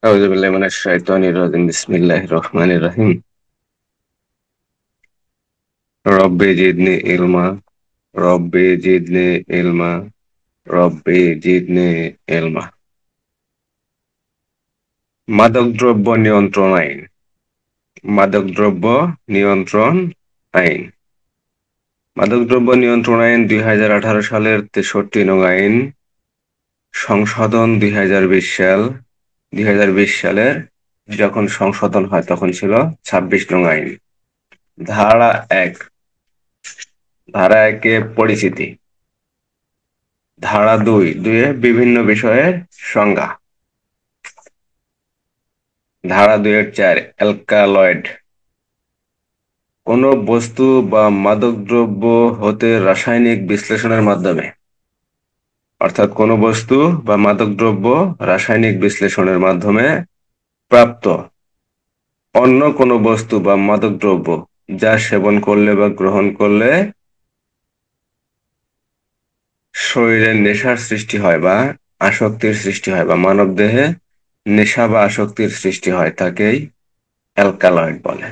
أعوذ بالله من الشيطان الرجيم بسم الله الرحمن الرحيم ربي زدني علما ربي زدني علما ربي زدني علما মাদকদ্রব্য নিয়ন্ত্রণ আইন মাদকদ্রব্য নিয়ন্ত্রণ আইন মাদকদ্রব্য নিয়ন্ত্রণ আইন 2018 সালের 63 নং আইন সংশোধন 2020 সাল 2020 সালের যখন সংশোধন হয় তখন ছিল 26 নং আইন। ধারা 1 ধারা 1 পরিচিতি। ধারা 2 এ বিভিন্ন বিষয়ের সংজ্ঞা। ধারা 2-4 অ্যালকালয়েড কোনো বস্তু বা মাদকদ্রব্য হতে রাসায়নিক বিশ্লেষণের মাধ্যমে, অর্থাৎ কোনো বস্তু বা মাদকদ্রব্য রাসায়নিক বিশ্লেষণের মাধ্যমে প্রাপ্ত অন্য কোনো বস্তু বা মাদকদ্রব্য যা সেবন করলে বা গ্রহণ করলে শরীরে নেশার সৃষ্টি হয় বা আসক্তির সৃষ্টি হয় বা মানবদেহে নেশা বা আসক্তির সৃষ্টি হয় তাকেই অ্যালকালয়েড বলে।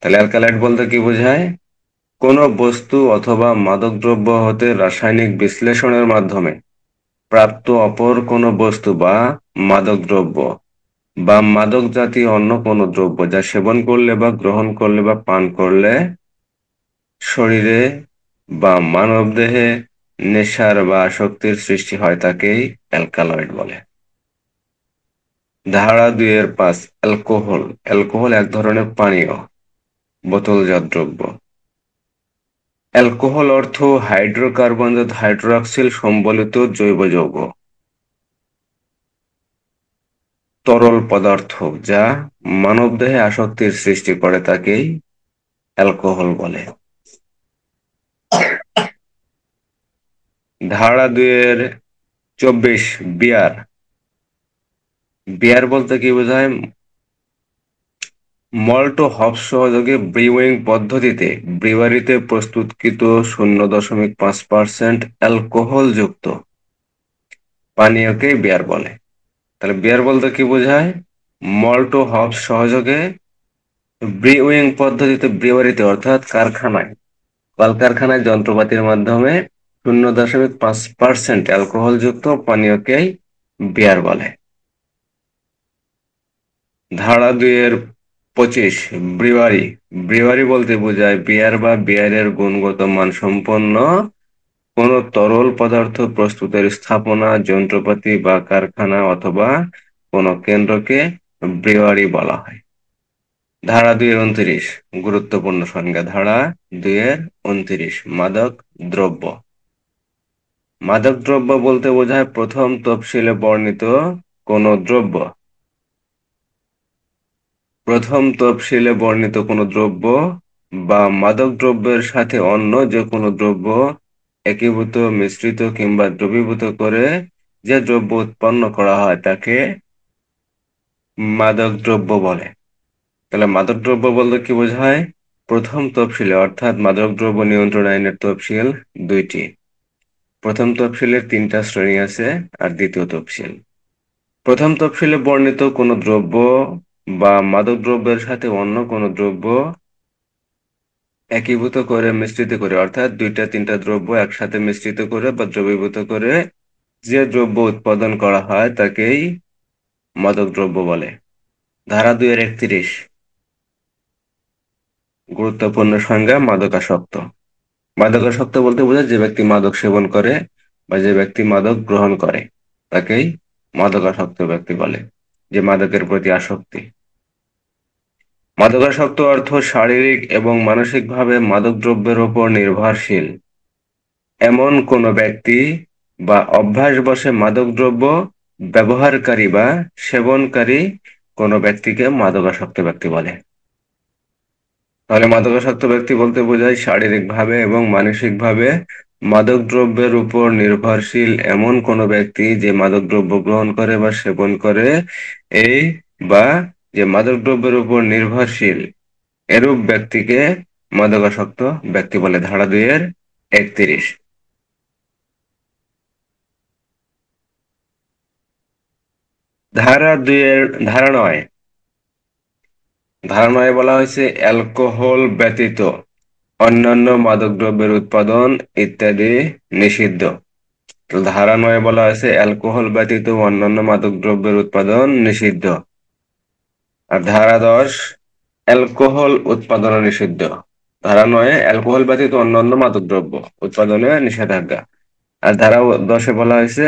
তাহলে অ্যালকালয়েড বলতে কি বোঝায়? কোনো বস্তু অথবা মাদকদ্রব্য হতে রাসায়নিক বিশ্লেষণের মাধ্যমে প্রাপ্ত অপর কোনো বস্তু বা মাদকদ্রব্য বা মাদক জাতীয় অন্য কোনো দ্রব্য যা সেবন করলে বা গ্রহণ করলে বা পান করলে শরীরে বা মানবদেহে নেশার বা আসক্তির সৃষ্টি হয় তাকেই অ্যালকালয়েড বলে। ধারা 2-5 অ্যালকোহল অ্যালকোহল এক ধরনের পানীয় বোতলজাত দ্রব্য। অ্যালকোহল অর্থ হাইড্রোকার্বনজাত হাইড্রোক্সিল সম্বলিত জৈব যৌগ, তরল পদার্থ যা মানবদেহে আসক্তির সৃষ্টি করে তাকেই অ্যালকোহল বলে। ধারা 2-24 বিয়ার বিয়ার বলতে কি বোঝায়? মল্ট ও হপস সহযোগে ব্রিউইং পদ্ধতিতে ব্রিওয়ারিতে প্রস্তুতকৃত 0.5% অ্যালকোহল যুক্ত পানীয়কে বিয়ার বলে। তাহলে বিয়ার বলতে কি বোঝায়? মল্ট ও হপস সহযোগে ব্রিউইং পদ্ধতিতে ব্রিওয়ারিতে অর্থাৎ কারখানায় কলকারখানায় যন্ত্রপাতির মাধ্যমে 0.5% অ্যালকোহল যুক্ত পানীয়কেই বিয়ার বলে। ধারা 2-25 ব্রিওয়ারি ব্রিওয়ারি বলতে বোঝায় বিয়ার বা বিয়ারের গুণগত মান সম্পন্ন কোন তরল পদার্থ প্রস্তুতের স্থাপনা, যন্ত্রপাতি বা কারখানা অথবা কোন কেন্দ্রকে ব্রিওয়ারি বলা হয়। ধারা 2-29 গুরুত্বপূর্ণ সংজ্ঞা। ধারা 2-29 মাদক দ্রব্য মাদক দ্রব্য বলতে বোঝায় প্রথম তফসিলে বর্ণিত কোন দ্রব্য প্রথম তফসিলে বর্ণিত কোনো দ্রব্য বা মাদক দ্রব্যের সাথে অন্য যে কোনো দ্রব্য একীভূত, মিশ্রিত কিংবা দ্রবীভূত করে যে দ্রব্য উৎপন্ন করা হয় তাকে মাদক দ্রব্য বলে। তাহলে মাদক দ্রব্য বলতে কি বোঝায়? প্রথম তফসিলে অর্থাৎ মাদক দ্রব্য নিয়ন্ত্রণ আইনের তফসিল 2টি। প্রথম তফসিলের 3টা শ্রেণী আছে আর দ্বিতীয় তফসিল। প্রথম তফসিলে বর্ণিত কোনো দ্রব্য বা মাদক দ্রব্যের সাথে অন্য কোনো দ্রব্য একীভূত করে, মিশ্রিত করে, অর্থাৎ 2-3টা দ্রব্য একসাথে মিশ্রিত করে বা দ্রবীভূত করে যে দ্রব্য উৎপাদন করা হয় তাকেই মাদক দ্রব্য বলে। ধারা 2-31 গুরুত্বপূর্ণ সংজ্ঞা। মাদকাসক্ত মাদকাসক্ত বলতে বোঝায় যে ব্যক্তি মাদক সেবন করে বা যে ব্যক্তি মাদক গ্রহণ করে তাকেই মাদকাসক্ত ব্যক্তি বলে, যে মাদকের প্রতি আসক্তি। মাদকাসক্ত অর্থ শারীরিক এবং মানসিকভাবে মাদকদ্রব্যের উপর নির্ভরশীল এমন কোনো ব্যক্তি বা অভ্যাসবশে মাদকদ্রব্য ব্যবহারকারী বা সেবনকারী কোনো ব্যক্তিকে মাদকাসক্ত ব্যক্তি বলে। তাহলে মাদকাসক্ত ব্যক্তি বলতে বোঝায় শারীরিকভাবে এবং মানসিকভাবে মাদকদ্রব্যের উপর নির্ভরশীল এমন কোনো ব্যক্তি যে মাদকদ্রব্য গ্রহণ করে বা সেবন করে, এই বা যে মাদকদ্রব্যের উপর নির্ভরশীল এরূপ ব্যক্তিকে মাদকাসক্ত ব্যক্তি বলে। ধারা 2-31। ধারা 2-এর ধারা 9 বলা হয়েছে অ্যালকোহল ব্যতীত অন্যান্য মাদকদ্রব্যের উৎপাদন ইত্যাদি নিষিদ্ধ। তো ধারা 9 বলা হয়েছে অ্যালকোহল ব্যতীত অন্যান্য মাদকদ্রব্যের উৎপাদন নিষিদ্ধ। আর ধারা 10 অ্যালকোহল উৎপাদন নিষিদ্ধ। ধারা 9 অ্যালকোহল ব্যতীত অন্যান্য মাদকদ্রব্য উৎপাদনে নিষেধাজ্ঞা। আর ধারা 10-এ বলা হয়েছে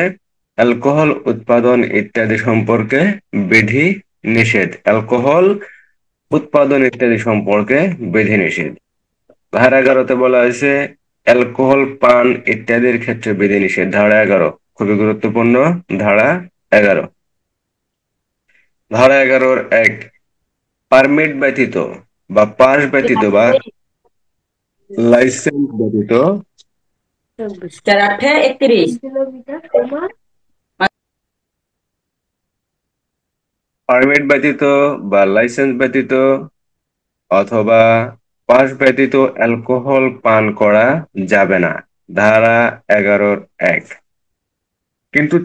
অ্যালকোহল উৎপাদন ইত্যাদি সম্পর্কে বিধি নিষেধ। অ্যালকোহল উৎপাদন ইত্যাদি সম্পর্কে বিধি নিষেধ। ধারা 11-তে বলা হয়েছে অ্যালকোহল পান ইত্যাদির ক্ষেত্রে বিধি নিষেধ। ধারা 11 খুবই গুরুত্বপূর্ণ। ধারা 11 ধারা 11-1 পারমিট ব্যতীত বা পাস ব্যতীত বা লাইসেন্স ব্যতীত 4-8 31 পারমিট ব্যতীত বা লাইসেন্স ব্যতীত অথবা পাস ব্যতীত অ্যালকোহল পান করা যাবে না। ধারা 11-1 কিন্তু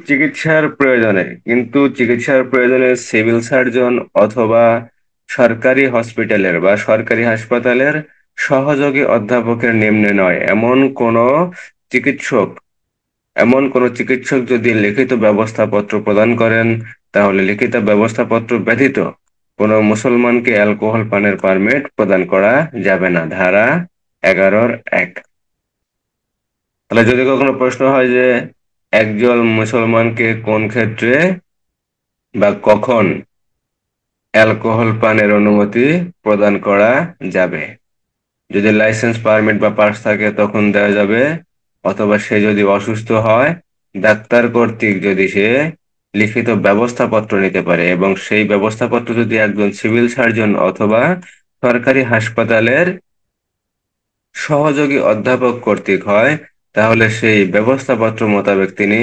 চিকিৎসার প্রয়োজনে সিভিল সার্জন অথবা সরকারি হসপিটালের বা সরকারি হাসপাতালের সহযোগী অধ্যাপকের নিম্নে নয় চিকিৎসক এমন কোনো চিকিৎসক যদি লিখিত ব্যবস্থাপত্র প্রদান করেন, তাহলে লিখিত ব্যবস্থাপত্র ব্যতীত কোনো মুসলমানকে অ্যালকোহল পানের পারমিট প্রদান করা যাবে না। ধারা 11-1 তাহলে যদি কখনো প্রশ্ন হয় যে একজন মুসলমানকে কোন ক্ষেত্রে বা কখন অ্যালকোহল পানের অনুমতি প্রদান করা যাবে, যদি লাইসেন্স পারমিট বা পাস থাকে তখন দেওয়া যাবে, অথবা সে যদি অসুস্থ হয় ডাক্তার কর্তৃক যদি সে লিখিত ব্যবস্থাপত্র নিতে পারে এবং সেই ব্যবস্থাপত্র যদি একজন সিভিল সার্জন অথবা সরকারি হাসপাতালের সহযোগী অধ্যাপক কর্তৃক হয়, তাহলে সেই ব্যবস্থাপত্র মোতাবেক তিনি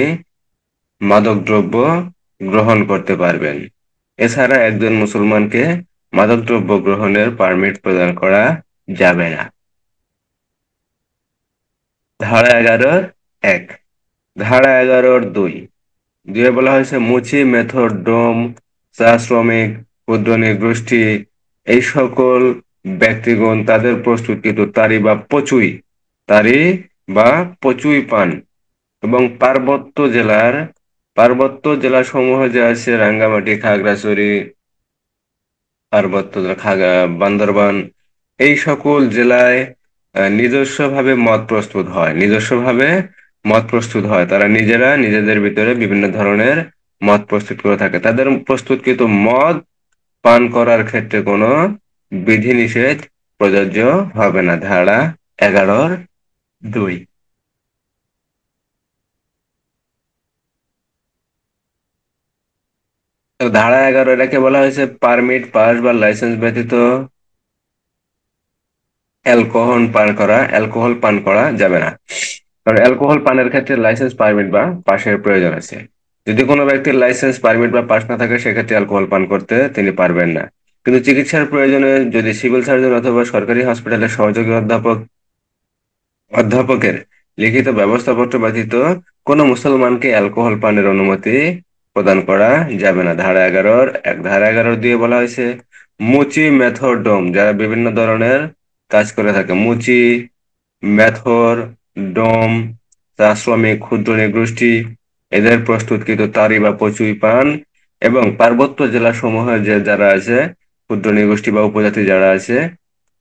মাদকদ্রব্য গ্রহণ করতে পারবেন। এছাড়া একজন মুসলমানকে মাদকদ্রব্য গ্রহণের পারমিট প্রদান করা যাবে না। ধারা 11-1 ধারা 11-2 বলা হয়েছে মুচি মেথড ডোম চা শ্রমিক ক্ষুদ্র নৃগোষ্ঠী এই সকল ব্যক্তিগণ তাদের প্রস্তুতকৃত তারি বা পচুই পান এবং পার্বত্য জেলা সমূহ যে আছে রাঙ্গামাটি, খাগড়াছড়ি, বান্দরবান, এই সকল জেলায় নিজস্বভাবে মদ প্রস্তুত হয়। তারা নিজেরা নিজেদের ভিতরে বিভিন্ন ধরনের মদ প্রস্তুত করে থাকে। তাদের প্রস্তুতকৃত মদ পান করার ক্ষেত্রে কোনো বিধিনিষেধ প্রযোজ্য হবে না। ধারা 11-2 তো ধারা 11 এটাকে বলা হয়েছে পারমিট, পাস বা লাইসেন্স ব্যতীত অ্যালকোহল পান করা যাবে না। কারণ অ্যালকোহল পানের ক্ষেত্রে লাইসেন্স, পারমিট বা পাসের প্রয়োজন আছে। যদি কোনো ব্যক্তির লাইসেন্স, পারমিট বা পাস না থাকে সেক্ষেত্রে অ্যালকোহল পান করতে তিনি পারবেন না। কিন্তু চিকিৎসার প্রয়োজনে যদি সিভিল সার্জন অথবা সরকারি হসপিটালের সহযোগী অধ্যাপকের লিখিত ব্যবস্থাপত্র ব্যতীত কোনো মুসলমানকে অ্যালকোহল পানের অনুমতি প্রদান করা যাবে না। ধারা 11 দিয়ে বলা হয়েছে মুচি মেথর ডোম যারা বিভিন্ন ধরনের কাজ করে থাকে, মুচি, মেথর, ডোম, চা শ্রমিক, ক্ষুদ্র নৃগোষ্ঠী, এদের প্রস্তুতকৃত তারি বা পচুই পান এবং পার্বত্য জেলা সমূহের যারা আছে ক্ষুদ্র নৃগোষ্ঠী বা উপজাতি যারা আছে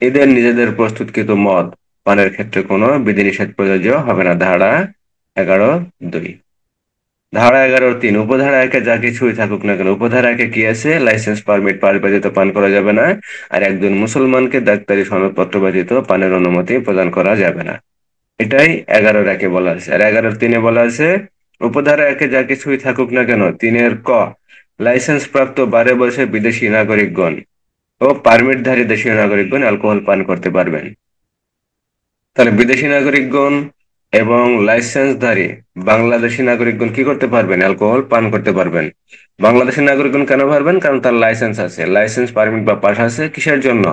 এদের নিজেদের প্রস্তুতকৃত মদ পানের ক্ষেত্রে কোনো বিধিনিষেধ প্রযোজ্য হবে না। ধারা 11-2 ধারা 11-3 উপধারা 1-এ যা কিছুই থাকুক না কেন, উপধারা 1-এ কি আছে? লাইসেন্স, পারমিট, পাস ব্যতীত পান করা যাবে না। আর একজন মুসলমানকে ডাক্তারি সনদপত্র ব্যতীত পানের অনুমতি প্রদান করা যাবে না। এটাই 11-1-এ বলা আছে। আর 11-3-এ বলা আছে উপধারা 1-এ যা কিছুই থাকুক না কেন, 3-এর লাইসেন্স প্রাপ্ত 12 বর্ষের বিদেশি নাগরিকগণ ও পারমিটধারী দেশীয় নাগরিকগণ অ্যালকোহল পান করতে পারবেন। তাহলে বিদেশি নাগরিকগণ এবং লাইসেন্সধারী বাংলাদেশি নাগরিকগণ কি করতে পারবেন? অ্যালকোহল পান করতে পারবেন। বাংলাদেশি নাগরিকগণ কেন পারবেন? কারণ তার লাইসেন্স আছে, লাইসেন্স, পারমিট বা পাস আছে। কিসের জন্য?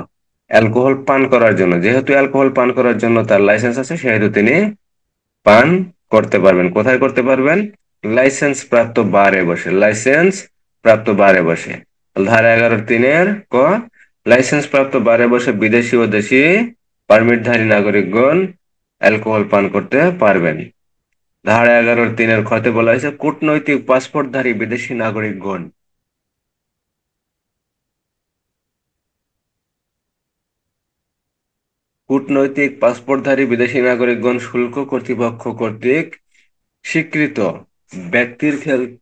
অ্যালকোহল পান করার জন্য। যেহেতু অ্যালকোহল পান করার জন্য তার লাইসেন্স আছে, সেহেতু তিনি পান করতে পারবেন। কোথায় করতে পারবেন? লাইসেন্স প্রাপ্ত বারে বসে। লাইসেন্স প্রাপ্ত বারে বসে। ধারা 11(3) ক, লাইসেন্স প্রাপ্ত বারে বসে বিদেশি ও দেশি পারমিটধারী নাগরিকগণ অ্যালকোহল পান করতে পারবেন। ধারা 11(3) খতে বলা হয়েছে কূটনৈতিক পাসপোর্টধারী বিদেশি নাগরিকগণ। কূটনৈতিক পাসপোর্টধারী বিদেশি নাগরিকগণ শুল্ক কর্তৃপক্ষ কর্তৃক স্বীকৃত ব্যক্তির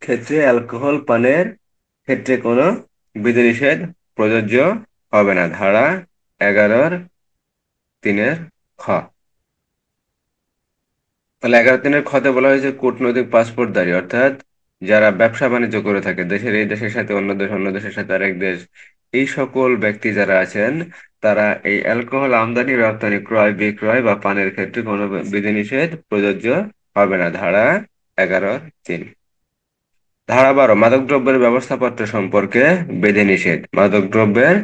ক্ষেত্রে অ্যালকোহল পানের ক্ষেত্রে কোনো বিধিনিষেধ প্রযোজ্য হবে না। ধারা 11(3) খ। তাহলে 11(3) খতে বলা হয়েছে কূটনৈতিক পাসপোর্টধারী অর্থাৎ যারা ব্যবসা বাণিজ্য করে থাকে দেশের এই দেশের সাথে অন্য দেশ, অন্য দেশের সাথে আরেক দেশ, এই সকল ব্যক্তি যারা আছেন তারা এই অ্যালকোহল আমদানি, রপ্তানি, ক্রয় বিক্রয় বা পানের ক্ষেত্রে কোনো বিধিনিষেধ প্রযোজ্য হবে না। ধারা 11(3). ধারা 12 মাদকদ্রব্যের ব্যবস্থাপত্র সম্পর্কে বিধিনিষেধ। মাদকদ্রব্যের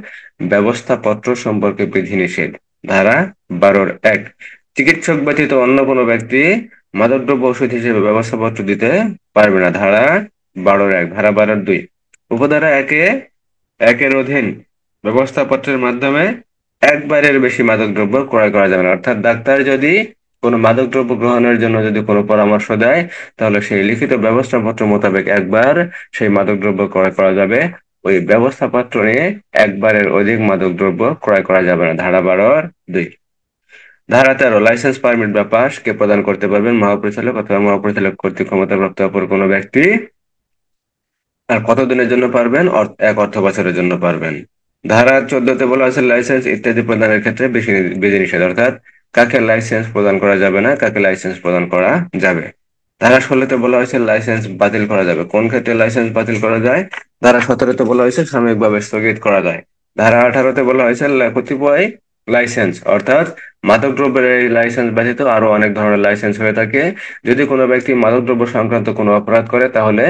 ব্যবস্থাপত্র সম্পর্কে বিধিনিষেধ। ধারা 12(1) চিকিৎসক ব্যতীত অন্য কোনো ব্যক্তি মাদকদ্রব্য ওষুধ হিসেবে ব্যবস্থাপত্র দিতে পারবে না। ধারা 12(1). ধারা 12(2) উপধারা 1(1)(এর অধীন ব্যবস্থাপত্রের মাধ্যমে একবারের বেশি মাদকদ্রব্য ক্রয় করা যাবে না। অর্থাৎ ডাক্তার যদি কোনো মাদকদ্রব্য গ্রহণের জন্য যদি কোনো পরামর্শ দেয় তাহলে সেই লিখিত ব্যবস্থাপত্র মোতাবেক একবার সেই মাদকদ্রব্য ক্রয় করা যাবে। ওই ব্যবস্থাপত্র নিয়ে একবারের অধিক মাদকদ্রব্য ক্রয় করা যাবে না। ধারা 12(2). ধারা 13 লাইসেন্স, পারমিট বা পাস কে প্রদান করতে পারবেন? মহাপরিচালক অথবা মহাপরিচালক কর্তৃক ক্ষমতাপ্রাপ্ত অপর কোনো ব্যক্তি। আর কতদিনের জন্য পারবেন? 1 অর্থ বছরের জন্য পারবেন। ধারা 14-তে বলা আছে লাইসেন্স ইত্যাদি প্রদানের ক্ষেত্রে বিধিনিষেধ, অর্থাৎ কাকে লাইসেন্স প্রদান করা যাবে না, কাকে লাইসেন্স প্রদান করা যাবে। ধারা 16-তে বলা হয়েছে লাইসেন্স বাতিল করা যাবে। কোন ক্ষেত্রে লাইসেন্স বাতিল করা যায়? ধারা 17-তে বলা হয়েছে সাময়িকভাবে স্থগিত করা যায়। ধারা 18-তে বলা হয়েছে কতিপয় লাইসেন্স অর্থাৎ মাদকদ্রব্যের এই লাইসেন্স ব্যতীত আরো অনেক ধরনের লাইসেন্স হয়ে থাকে। যদি কোনো ব্যক্তি মাদকদ্রব্য সংক্রান্ত কোনো অপরাধ করে তাহলে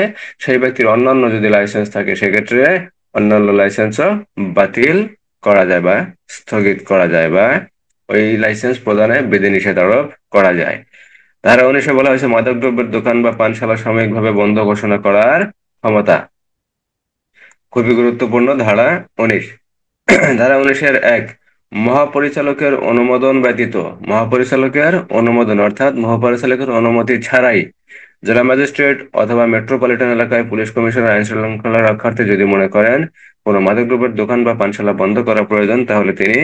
সেই ব্যক্তির অন্যান্য যদি লাইসেন্স থাকে সেক্ষেত্রে অন্যান্য লাইসেন্সও বাতিল করা যায় বা স্থগিত করা যায় বা ওই লাইসেন্স প্রদানে বিধিনিষেধ আরোপ করা যায়। ধারা 19-এ বলা হয়েছে মাদকদ্রব্যের দোকান বা পানশালা সাময়িকভাবে বন্ধ ঘোষণা করার ক্ষমতা। খুবই গুরুত্বপূর্ণ ধারা 19। ধারা 19-1 মহাপরিচালকের অনুমোদন ব্যতীত, মহাপরিচালকের অনুমোদন অর্থাৎ মহাপরিচালকের অনুমতি ছাড়াই জেলা ম্যাজিস্ট্রেট অথবা মেট্রোপলিটন এলাকায় পুলিশ কমিশনার আইন শৃঙ্খলা রক্ষার্থে যদি মনে করেন কোনো মাদকদ্রব্যের দোকান বা পানশালা বন্ধ করা প্রয়োজন তাহলে তিনি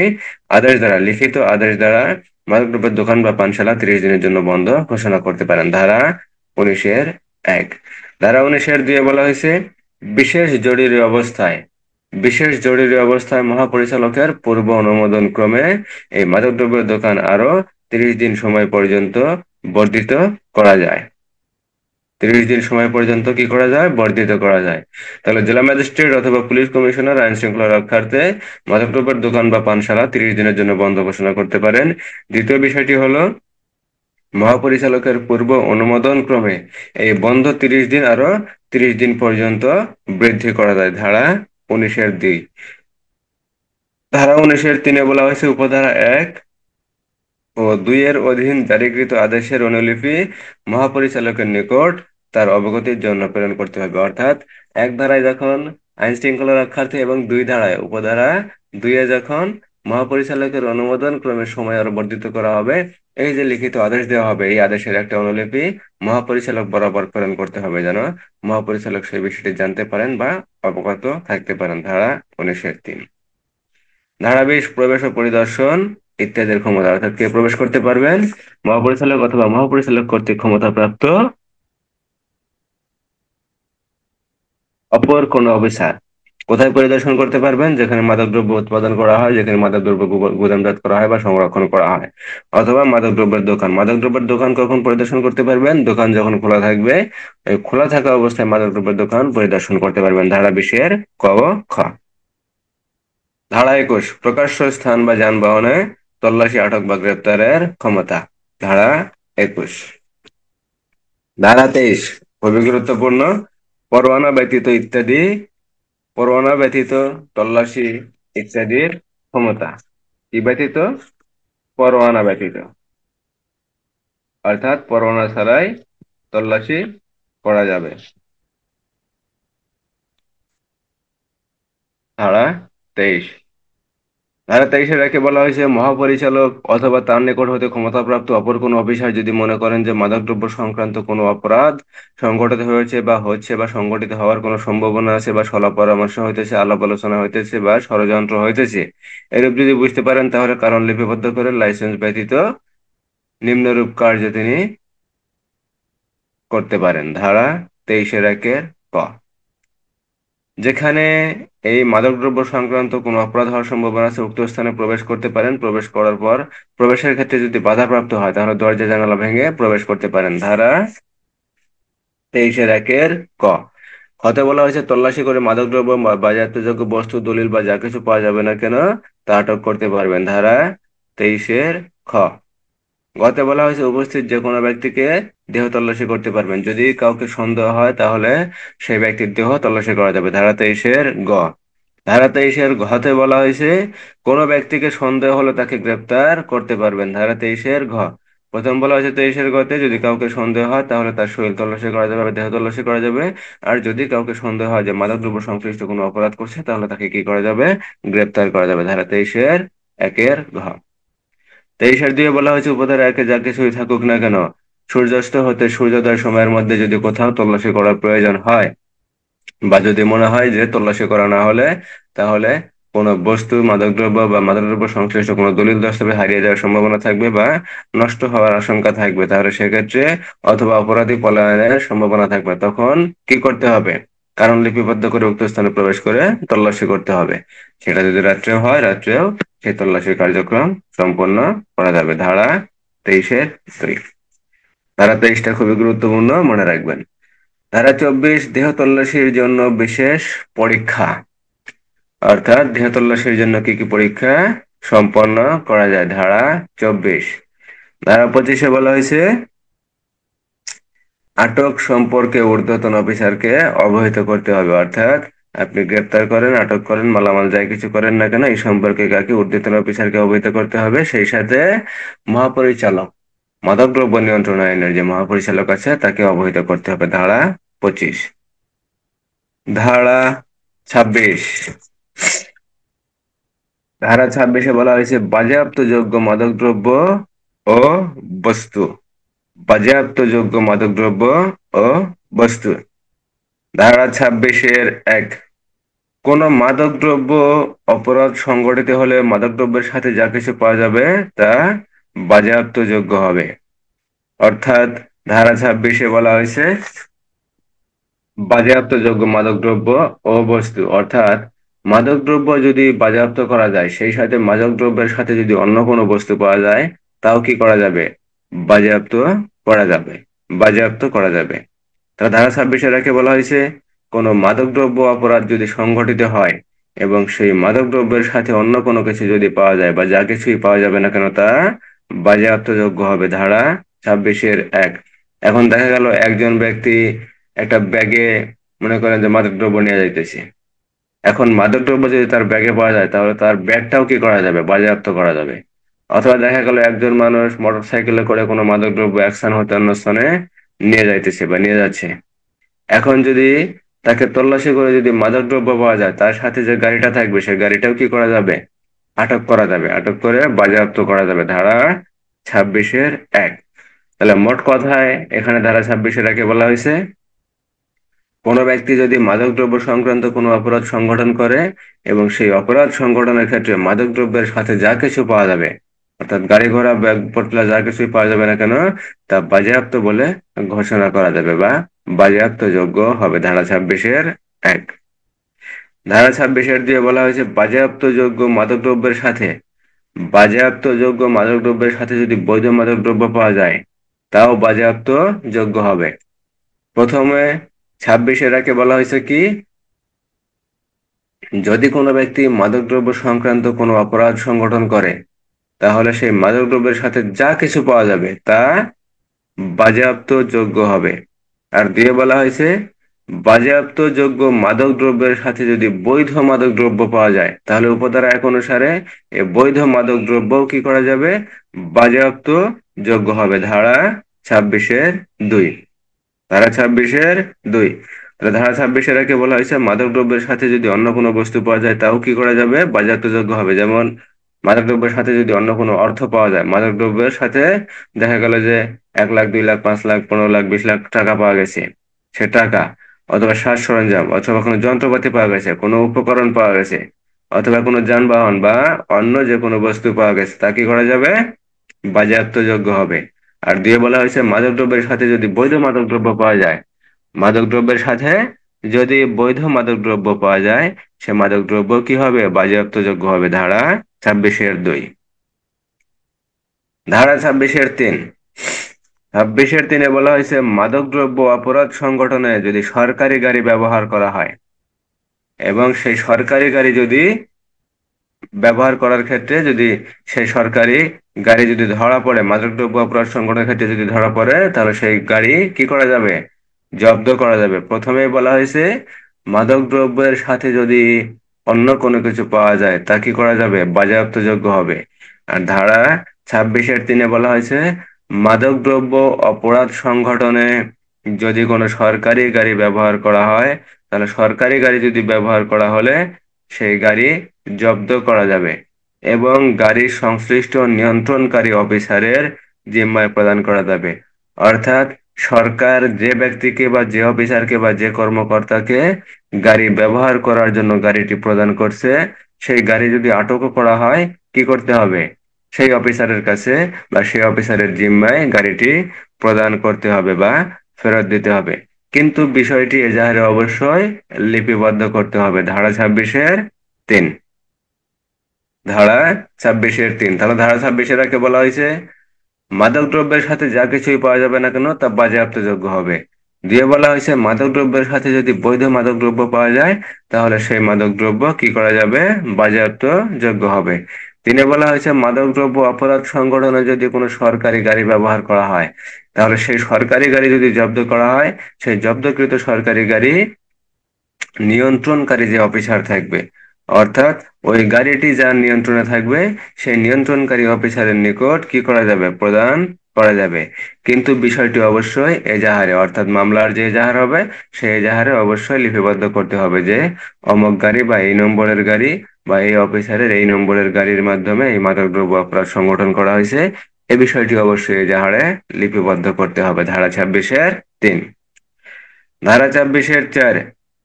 আদেশ দ্বারা, লিখিত আদেশ দ্বারা মাদকদ্রব্যের দোকান বা পানশালা 30 দিনের জন্য বন্ধ ঘোষণা করতে পারেন। ধারা 19-1। ধারা 19-2 বলা হয়েছে বিশেষ জরুরি অবস্থায়, বিশেষ জরুরি অবস্থায় মহাপরিচালকের পূর্ব অনুমোদন ক্রমে এই মাদকদ্রব্যের দোকান আরো 30 দিন সময় পর্যন্ত বর্ধিত করা যায়। 30 দিন সময় পর্যন্ত কি করা যায়? বর্ধিত করা যায়। তাহলে জেলা ম্যাজিস্ট্রেট অথবা পুলিশ কমিশনার আইন শৃঙ্খলা রক্ষার্থে মাদকদ্রব্যের দোকান বা পানশালা 30 দিনের জন্য বন্ধ ঘোষণা করতে পারেন। দ্বিতীয় বিষয়টি হলো মহাপরিচালকের পূর্ব অনুমোদন ক্রমে এই বন্ধ 30 দিন আরো 30 দিন পর্যন্ত বৃদ্ধি করা যায়। ধারা 19-2। ধারা 19-3 বলা হয়েছে উপধারা 1 ও 2 এর অধীন জারিকৃত আদেশের অনুলিপি মহাপরিচালকের নিকট তার অবগতির জন্য প্রেরণ করতে হবে। অর্থাৎ এক ধারায় যখন আইন শৃঙ্খলা রক্ষার্থে এবং 2 ধারায় উপধারা 2-এ যখন মহাপরিচালকের অনুমোদন ক্রমে সময় আরো বর্ধিত করা হবে, এই যে লিখিত আদেশ দেওয়া হবে এই আদেশের একটা অনুলিপি মহাপরিচালক বরাবর প্রেরণ করতে হবে যেন মহাপরিচালক সেই বিষয়টি জানতে পারেন বা অবগত থাকতে পারেন। ধারা 19-3। ধারা 20 প্রবেশ ও পরিদর্শন ইত্যাদির ক্ষমতা, অর্থাৎ কে প্রবেশ করতে পারবেন? মহাপরিচালক অথবা মহাপরিচালক কর্তৃক ক্ষমতাপ্রাপ্ত অপর কোন অফিসার। কোথায় পরিদর্শন করতে পারবেন? যেখানে মাদকদ্রব্য উৎপাদন করা হয়, যেখানে মাদকদ্রব্য গুদামজাত করা হয় বা সংরক্ষণ করা হয়, অথবা মাদকদ্রব্যের দোকান। মাদকদ্রব্যের দোকান কখন পরিদর্শন করতে পারবেন? দোকান যখন খোলা থাকবে, এই খোলা থাকা অবস্থায় মাদকদ্রব্যের দোকান পরিদর্শন করতে পারবেন। ধারা 20-এর ক, খ। ধারা 21 প্রকাশ্য স্থান বা যানবাহনে তল্লাশি, আটক বা গ্রেপ্তারের ক্ষমতা। ধারা 21। ধারা 23 খুবই গুরুত্বপূর্ণ পরোয়ানা ব্যতীত ইত্যাদি, পরোয়ানা ব্যতীত তল্লাশি ইত্যাদির ক্ষমতা। কি ব্যতীত? পরোয়ানা ব্যতীত, অর্থাৎ পরোয়ানা ছাড়াই তল্লাশি করা যাবে। ধারা 23। ধারা 23-এর একে বলা হয়েছে, মহাপরিচালক অথবা তার নিকট হতে ক্ষমতাপ্রাপ্ত অপর কোনো অফিসার যদি মনে করেন যে মাদকদ্রব্য সংক্রান্ত কোনো অপরাধ সংঘটিত হয়েছে বা হচ্ছে বা সংঘটিত হওয়ার কোনো সম্ভাবনা আছে বা সলা পরামর্শ হইতেছে, আলাপ আলোচনা হইতেছে বা ষড়যন্ত্র হইতেছে, এরূপ যদি বুঝতে পারেন তাহলে কারণ লিপিবদ্ধ করে লাইসেন্স ব্যতীত নিম্নরূপ কার্য তিনি করতে পারেন। ধারা 23-এর একের ক, যেখানে এই মাদকদ্রব্য সংক্রান্ত কোনো অপরাধ হওয়ার সম্ভাবনা আছে উক্ত স্থানে প্রবেশ করতে পারেন। প্রবেশ করার পর প্রবেশের ক্ষেত্রে যদি বাধাপ্রাপ্ত হয় তাহলে দরজা জানালা ভেঙে প্রবেশ করতে পারেন। ধারা 23-এর একের ক, হতে বলা হয়েছে, তল্লাশি করে মাদকদ্রব্য বা বাজেয়াপ্তযোগ্য বস্তু দলিল বা যা কিছু পাওয়া যাবে না কেন তা আটক করতে পারবেন। ধারা 23-এর খ, গতে বলা হয়েছে, উপস্থিত যে কোনো ব্যক্তিকে দেহ তল্লাশি করতে পারবেন। যদি কাউকে সন্দেহ হয় তাহলে সেই ব্যক্তির দেহ তল্লাশি করা যাবে। ধারা 23-এর গ, ধারা 23-এর ঘতে বলা হয়েছে, কোনো ব্যক্তিকে সন্দেহ হলে তাকে গ্রেপ্তার করতে পারবেন। ধারা 23-এর ঘ, প্রথম বলা হয়েছে 23-এর গতে, যদি কাউকে সন্দেহ হয় তাহলে তার শরীর তল্লাশি করা যাবে, দেহ তল্লাশি করা যাবে। আর যদি কাউকে সন্দেহ হয় যে মাদকদ্রব্য সংশ্লিষ্ট কোনো অপরাধ করছে তাহলে তাকে কি করা যাবে? গ্রেপ্তার করা যাবে। ধারা 23-এর একের ঘ। 23-এর দুইয়ে বলা হয়েছে, উপধারা একে যা কিছুই থাকুক না কেন সূর্যাস্ত হতে সূর্যোদয় সময়ের মধ্যে যদি কোথাও তল্লাশি করার প্রয়োজন হয় বা যদি মনে হয় যে তল্লাশি করা না হলে তাহলে কোনো বস্তু, মাদকদ্রব্য বা মাদকদ্রব্য সংশ্লিষ্ট কোনো দলিল দস্তাবেজ হারিয়ে যাওয়ার সম্ভাবনা থাকবে বা নষ্ট হওয়ার আশঙ্কা থাকবে, তাহলে সেক্ষেত্রে অথবা অপরাধী পলায়নের সম্ভাবনা থাকবে, তখন কি করতে হবে? কারণ লিপিবদ্ধ করে উক্ত স্থানে প্রবেশ করে তল্লাশি করতে হবে। সেটা যদি রাত্রেও হয়, রাত্রেও সেই তল্লাশি কার্যক্রম সম্পন্ন করা যাবে। ধারা 23-এর 2। ধারা 23টা খুবই গুরুত্বপূর্ণ, মনে রাখবেন। ধারা 24, দেহ তল্লাশির জন্য বিশেষ পরীক্ষা। অর্থাৎ দেহ তল্লাশির জন্য কি কি পরীক্ষা সম্পন্ন করা যায়? ধারা 24। ধারা 25-এ বলা হয়েছে, আটক সম্পর্কে ঊর্ধ্বতন অফিসারকে অবহিত করতে হবে। অর্থাৎ আপনি গ্রেপ্তার করেন, আটক করেন, মালামাল যাই কিছু করেন না কেন এই সম্পর্কে কাকে? ঊর্ধ্বতন অফিসারকে অবহিত করতে হবে। সেই সাথে মহাপরিচালক, মাদকদ্রব্য নিয়ন্ত্রণ আইনের যে মহাপরিচালক আছে তাকে অবহিত করতে হবে। ধারা 25। ধারা 26। ধারা 26-এ বলা হয়েছে, বাজেয়াপ্তযোগ্য মাদকদ্রব্য ও বস্তু। বাজেয়াপ্তযোগ্য মাদকদ্রব্য ও বস্তু। ধারা 26-এর 1, কোন মাদকদ্রব্য অপরাধ সংঘটিত হলে মাদকদ্রব্যের সাথে যা কিছু পাওয়া যাবে তা বাজেয়াপ্তযোগ্য হবে। অর্থাৎ ধারা 26-এ বলা হয়েছে, বাজেয়াপ্তযোগ্য মাদকদ্রব্য ও বস্তু, অর্থাৎ মাদকদ্রব্য যদি বাজেয়াপ্ত করা যায় সেই সাথে মাদকদ্রব্যের সাথে যদি অন্য কোনো বস্তু পাওয়া যায় তাও কি করা যাবে? বাজেয়াপ্ত করা যাবে, বাজেয়াপ্ত করা যাবে। তাহলে ধারা 26-এর একে বলা হয়েছে, কোনো মাদকদ্রব্য অপরাধ যদি সংঘটিত হয় এবং সেই মাদকদ্রব্যের সাথে অন্য কোনো কিছু যদি পাওয়া যায় বা যা কিছুই পাওয়া যাবে না কেন তা বাজেয়াপ্তযোগ্য হবে। ধারা 26-এর 1। এখন দেখা গেল একজন ব্যক্তি একটা ব্যাগে মনে করেন যে মাদকদ্রব্য নিয়ে যাইতেছে। এখন মাদকদ্রব্য যদি তার ব্যাগে পাওয়া যায় তাহলে তার ব্যাগটাও কি করা যাবে? বাজেয়াপ্ত করা যাবে। অথবা দেখা গেল একজন মানুষ মোটরসাইকেলে করে কোনো মাদকদ্রব্য এক স্থান হতে অন্য স্থানে নিয়ে যাইতেছে বা নিয়ে যাচ্ছে। এখন যদি তাকে তল্লাশি করে যদি মাদকদ্রব্য পাওয়া যায় তার সাথে যে গাড়িটা থাকবে সেই গাড়িটাও কি করা যাবে? আটক করা যাবে, আটক করে বাজেয়াপ্ত করা যাবে। ধারা 26-এর 1। তাহলে মোট কথায় এখানে ধারা 26-এর 1-এ বলা হয়েছে, কোনো ব্যক্তি যদি মাদকদ্রব্য সংক্রান্ত কোনো অপরাধ সংগঠন করে এবং সেই অপরাধ সংগঠনের ক্ষেত্রে মাদকদ্রব্যের সাথে যা কিছু পাওয়া যাবে, অর্থাৎ গাড়ি ঘোড়া ব্যাগ পটলা যা কিছুই পাওয়া যাবে না কেন তা বাজেয়াপ্ত বলে ঘোষণা করা যাবে বা বাজেয়াপ্ত যোগ্য হবে। ধারা 26-এর 1। ধারা 26-এর 2-এ বলা হয়েছে, বাজেয়াপ্তযোগ্য মাদকদ্রব্যের সাথে, বাজেয়াপ্তযোগ্য মাদকদ্রব্যের সাথে যদি বৈধ মাদকদ্রব্য পাওয়া যায় তাও বাজেয়াপ্ত যোগ্য হবে। প্রথমে 26-এর 1-এ বলা হয়েছে কি, যদি কোনো ব্যক্তি মাদকদ্রব্য সংক্রান্ত কোনো অপরাধ সংগঠন করে তাহলে সেই মাদকদ্রব্যের সাথে যা কিছু পাওয়া যাবে তা বাজেয়াপ্ত যোগ্য হবে। আর দিয়ে বলা হয়েছে, বাজেয়াপ্ত যোগ্য মাদক দ্রব্যের সাথে যদি বৈধ মাদক দ্রব্য পাওয়া যায় তাহলে উপধারা 1 অনুসারে এ বৈধ মাদক দ্রব্যও কি করা যাবে? বাজেয়াপ্ত যোগ্য হবে। ধারা 26-এর 2। ধারা 26-এর 2। তাহলে ধারা 26-এর একে বলা হয়েছে মাদক দ্রব্যের সাথে যদি অন্য কোনো বস্তু পাওয়া যায় তাও কি করা যাবে, বাজেয়াপ্তযোগ্য হবে। যেমন মাদক দ্রব্যের সাথে যদি অন্য কোনো অর্থ পাওয়া যায়, মাদক দ্রব্যের সাথে দেখা গেল যে 1 লাখ, 2 লাখ, 5 লাখ, 15 লাখ, 20 লাখ টাকা পাওয়া গেছে, সে টাকা, অথবা সাজ সরঞ্জাম, অথবা কোনো যন্ত্রপাতি পাওয়া গেছে, কোনো উপকরণ পাওয়া গেছে, অথবা কোনো যানবাহন বা অন্য যে কোনো বস্তু পাওয়া গেছে, তা কি করা যাবে, বাজেয়াপ্তযোগ্য হবে। আর দিয়ে বলা হয়েছে মাদকদ্রব্যের সাথে যদি বৈধ মাদকদ্রব্য পাওয়া যায়, মাদকদ্রব্যের সাথে যদি বৈধ মাদকদ্রব্য পাওয়া যায়, সে মাদকদ্রব্য কি হবে, বাজেয়াপ্তযোগ্য হবে। ধারা 26-এর 2। ধারা 26-এর 3। 26-এর 3-এ বলা হয়েছে মাদকদ্রব্য অপরাধ সংগঠনে যদি সরকারি গাড়ি ব্যবহার করা হয় এবং সেই সরকারি গাড়ি যদি ব্যবহার করার ক্ষেত্রে যদি সেই সরকারি গাড়ি যদি ধরা পড়ে, মাদকদ্রব্য অপরাধ সংগঠনের ক্ষেত্রে যদি ধরা পড়ে, তাহলে সেই গাড়ি কি করা যাবে, জব্দ করা যাবে। প্রথমেই বলা হয়েছে মাদকদ্রব্যের সাথে যদি অন্য কোনো কিছু পাওয়া যায় তা কি করা যাবে, বাজেয়াপ্তযোগ্য হবে। আর ধারা 26-এর 3-এ বলা হয়েছে মাদকদ্রব্য অপরাধ সংগঠনে যদি কোনো সরকারি গাড়ি ব্যবহার করা হয়, তাহলে সরকারি গাড়ি যদি ব্যবহার করা হলে সেই গাড়ি জব্দ করা যাবে এবং গাড়ির সংশ্লিষ্ট নিয়ন্ত্রণকারী অফিসারের জিম্মায় প্রদান করা যাবে। অর্থাৎ সরকার যে ব্যক্তিকে বা যে অফিসারকে বা যে কর্মকর্তাকে গাড়ি ব্যবহার করার জন্য গাড়িটি প্রদান করছে, সেই গাড়ি যদি আটকও করা হয়, কি করতে হবে, সেই অফিসারের কাছে বা সেই অফিসারের জিম্মায় গাড়িটি প্রদান করতে হবে বা ফেরত দিতে হবে। কিন্তু বিষয়টি এজাহারে অবশ্যই লিপিবদ্ধ করতে হবে। ধারা 26-এর 3। ধারা 26-এর 3। তাহলে ধারা 26-এর 1-এ বলা হয়েছে মাদকদ্রব্যের সাথে যা কিছুই পাওয়া যাবে না কেন তা বাজেয়াপ্তযোগ্য হবে। দিয়ে বলা হয়েছে মাদকদ্রব্যের সাথে যদি বৈধ মাদকদ্রব্য পাওয়া যায়, তাহলে সেই মাদকদ্রব্য কি করা যাবে, বাজেয়াপ্তযোগ্য হবে। 3-এ বলা হয়েছে মাদকদ্রব্য অপরাধ সংগঠনে যদি কোনো সরকারি গাড়ি ব্যবহার করা হয়, তাহলে সেই সরকারি গাড়ি যদি জব্দ করা হয়, সেই জব্দকৃত সরকারি গাড়ি নিয়ন্ত্রণকারী যে অফিসার থাকবে, অর্থাৎ ওই গাড়িটি যার নিয়ন্ত্রণে থাকবে, সেই নিয়ন্ত্রণকারী অফিসারের নিকট কি করা যাবে, প্রদান করা যাবে। কিন্তু বিষয়টি অবশ্যই এজাহারে, অর্থাৎ মামলার যে এজাহার হবে সেই এজাহারে অবশ্যই লিপিবদ্ধ করতে হবে যে অমুক গাড়ি বা এই নম্বরের গাড়ি বা এই অফিসারের এই নম্বরের গাড়ির মাধ্যমে এই মাদকদ্রব্য অপরাধ সংগঠন করা হয়েছে, এ বিষয়টি অবশ্যই এজাহারে লিপিবদ্ধ করতে হবে। ধারা 26-এর 3। ধারা 26-এর 4।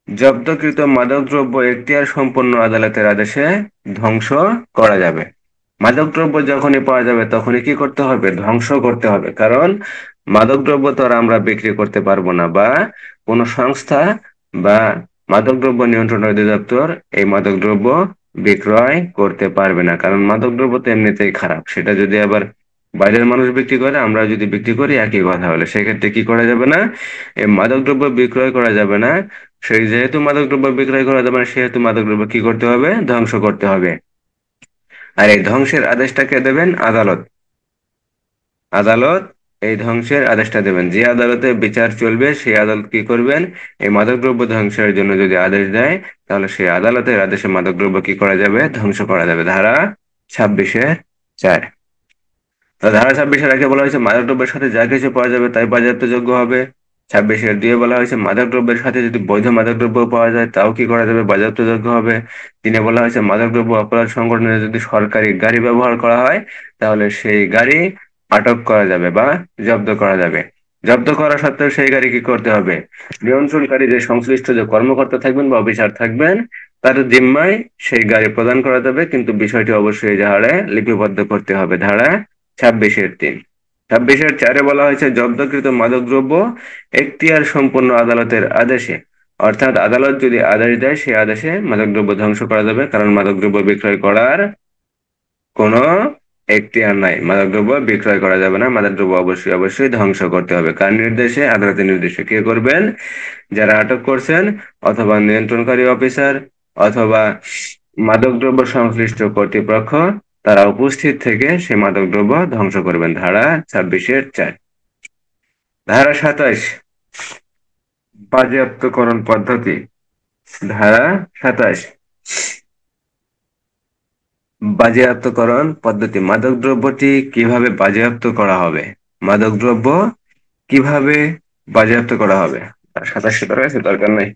জব্দকৃত মাদকদ্রব্য এখতিয়ার সম্পন্ন আদালতের আদেশে ধ্বংস করা যাবে। মাদকদ্রব্য যখনই পাওয়া যাবে তখনই কি করতে হবে, ধ্বংস করতে হবে। কারণ মাদকদ্রব্য তো আর আমরা বিক্রি করতে পারবো না, বা কোনো সংস্থা বা মাদকদ্রব্য নিয়ন্ত্রণ অধিদপ্তর এই মাদকদ্রব্য বিক্রয় করতে পারবে না। কারণ মাদকদ্রব্য তো এমনিতেই খারাপ, সেটা যদি আবার বাইরের মানুষ বিক্রি করে, আমরা যদি বিক্রি করি, একই কথা হলে সেক্ষেত্রে কি করা যাবে না, এই মাদকদ্রব্য বিক্রয় করা যাবে না। সেই যেহেতু মাদকদ্রব্য বিক্রয় করা যাবে না, সেহেতু মাদকদ্রব্য কি করতে হবে, ধ্বংস করতে হবে। আর এই ধ্বংসের আদেশটাকে দেবেন আদালত। আদালত এই ধ্বংসের আদেশটা দেবেন। যে আদালতে বিচার চলবে সেই আদালত কি করবেন, এই মাদকদ্রব্য ধ্বংসের জন্য যদি আদেশ দেয়, তাহলে সেই আদালতের আদেশে মাদকদ্রব্য কি করা যাবে, ধ্বংস করা যাবে। ধারা 26-এর 4। তো ধারা 26-এর 1-এ বলা হয়েছে মাদকদ্রব্যের সাথে যা কিছু পাওয়া যাবে তাই বাজেয়াপ্তযোগ্য হবে। 26-এর 2-এ বলা হয়েছে মাদকদ্রব্যের সাথে যদি বৈধ মাদকদ্রব্য পাওয়া যায় তাও কি করা যাবে, বাজেয়াপ্তযোগ্য হবে। 3-এ বলা হয়েছে মাদকদ্রব্য অপরাধ সংগঠনে যদি সরকারি গাড়ি ব্যবহার করা হয়, তাহলে সেই গাড়ি আটক করা যাবে বা জব্দ করা যাবে। জব্দ করা সত্ত্বেও সেই গাড়ি কি করতে হবে, নিয়ন্ত্রণকারী যে সংশ্লিষ্ট যে কর্মকর্তা থাকবেন বা অফিসার থাকবেন, তার জিম্মায় সেই গাড়ি প্রদান করা যাবে, কিন্তু বিষয়টি অবশ্যই এজাহারে লিপিবদ্ধ করতে হবে। ধারা 26-এর 3। 26-এর 4-এ বলা হয়েছে জব্দকৃত মাদকদ্রব্য এখতিয়ার সম্পন্ন আদালতের আদেশে, অর্থাৎ আদালত যদি আদেশ দেয় সেই আদেশে মাদকদ্রব্য ধ্বংস করা যাবে। কারণ মাদকদ্রব্য বিক্রয় করার কোনো এখতিয়ার নাই, মাদকদ্রব্য বিক্রয় করা যাবে না, মাদকদ্রব্য অবশ্যই অবশ্যই ধ্বংস করতে হবে। কার নির্দেশে, আদালতের নির্দেশে। কে করবেন, যারা আটক করছেন, অথবা নিয়ন্ত্রণকারী অফিসার, অথবা মাদকদ্রব্য সংশ্লিষ্ট কর্তৃপক্ষ, তারা উপস্থিত থেকে সে মাদকদ্রব্য ধ্বংস করবেন। ধারা 26-এর 4। ধারা 27, বাজেয়াপ্তকরণ পদ্ধতি। ধারা 27, বাজেয়াপ্তকরণ পদ্ধতি। মাদকদ্রব্যটি কিভাবে বাজেয়াপ্ত করা হবে, মাদকদ্রব্য কিভাবে বাজেয়াপ্ত করা হবে। আর 27 দরকার আছে, দরকার নাই।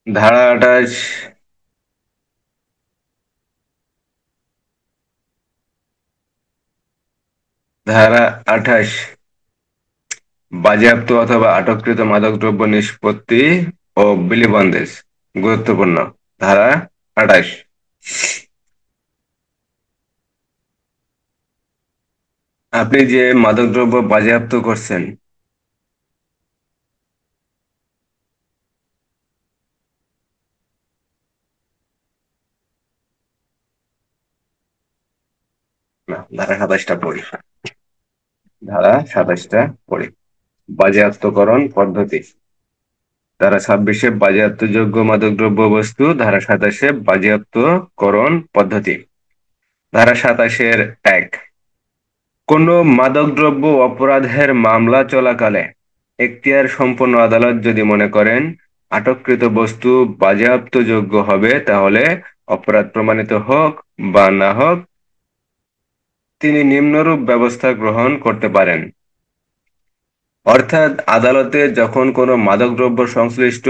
ধারা 28, ধারা 28 বাজেয়াপ্ত অথবা আটককৃত মাদকদ্রব্য নিষ্পত্তি ও বিলিবন্দেজ। গুরুত্বপূর্ণ। ধারা 28। আপনি যে মাদকদ্রব্য বাজেয়াপ্ত করছেন, না, ধারা 27টা পড়ি। ধারা 27টা পড়ি। বাজেয়াপ্তকরণ পদ্ধতি। ধারা 26-এ বাজেয়াপ্তযোগ্য মাদকদ্রব্য বস্তু, ধারা 27-এ বাজেয়াপ্তকরণ পদ্ধতি। ধারা 27-এর 1, কোনো মাদকদ্রব্য অপরাধের মামলা চলাকালে এখতিয়ার সম্পন্ন আদালত যদি মনে করেন আটককৃত বস্তু বাজেয়াপ্তযোগ্য হবে, তাহলে অপরাধ প্রমাণিত হোক বা না হোক তিনি নিম্নরূপ ব্যবস্থা গ্রহণ করতে পারেন। অর্থাৎ আদালতে যখন কোনো মাদকদ্রব্য সংশ্লিষ্ট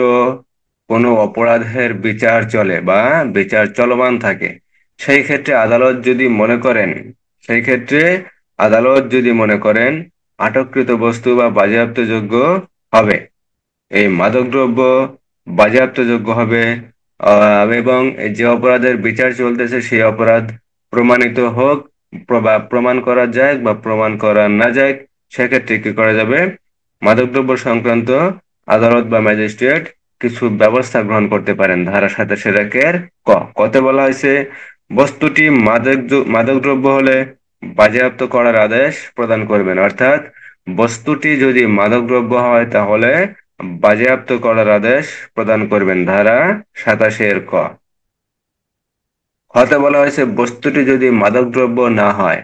কোনো অপরাধের বিচার চলে বা বিচার চলমান থাকে, সেই ক্ষেত্রে আদালত যদি মনে করেন সেই ক্ষেত্রে আদালত যদি মনে করেন আটককৃত বস্তু বা বাজেয়াপ্তযোগ্য হবে, এই মাদকদ্রব্য বাজেয়াপ্তযোগ্য হবে, এবং যে অপরাধের বিচার চলতেছে সেই অপরাধ প্রমাণিত হোক বা প্রমাণ করা যায় বা প্রমাণ করা না যায়, সেক্ষেত্রে কি করা যাবে? মাদকদ্রব্য সংক্রান্ত আদালত বা ম্যাজিস্ট্রেট কিছু ব্যবস্থা গ্রহণ করতে পারেন। ধারা 27-এর ক, কতে বলা হয়েছে বস্তুটি মাদকদ্রব্য হলে বাজেয়াপ্ত করার আদেশ প্রদান করবেন। অর্থাৎ বস্তুটি যদি মাদকদ্রব্য হয় তাহলে বাজেয়াপ্ত করার আদেশ প্রদান করবেন। ধারা 27-এর ক। খতে বলা হয়েছে বস্তুটি যদি মাদকদ্রব্য না হয়,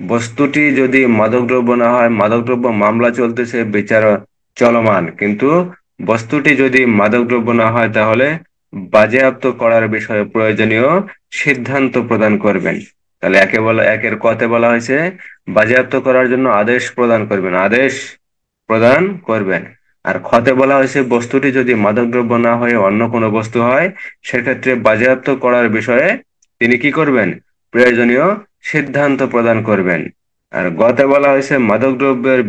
বস্তুটি যদি মাদকদ্রব্য না হয়, মাদকদ্রব্য মামলা চলতেছে, বিচার চলমান, কিন্তু বস্তুটি যদি মাদকদ্রব্য না হয় তাহলে বাজেয়াপ্ত করার বিষয়ে প্রয়োজনীয় সিদ্ধান্ত প্রদান করবেন। তাহলে একের কতে বলা হয়েছে বাজেয়াপ্ত করার জন্য আদেশ প্রদান করবেন, আদেশ প্রদান করবেন। আর খতে বলা হয়েছে বস্তুটি যদি মাদকদ্রব্য না হয়ে অন্য কোনো বস্তু হয়, সেক্ষেত্রে বাজেয়াপ্ত করার বিষয়ে তিনি কি করবেন? প্রয়োজনীয় সিদ্ধান্ত প্রদান করবেন। আর গতে বলা হয়েছে মাদকদ্রব্যের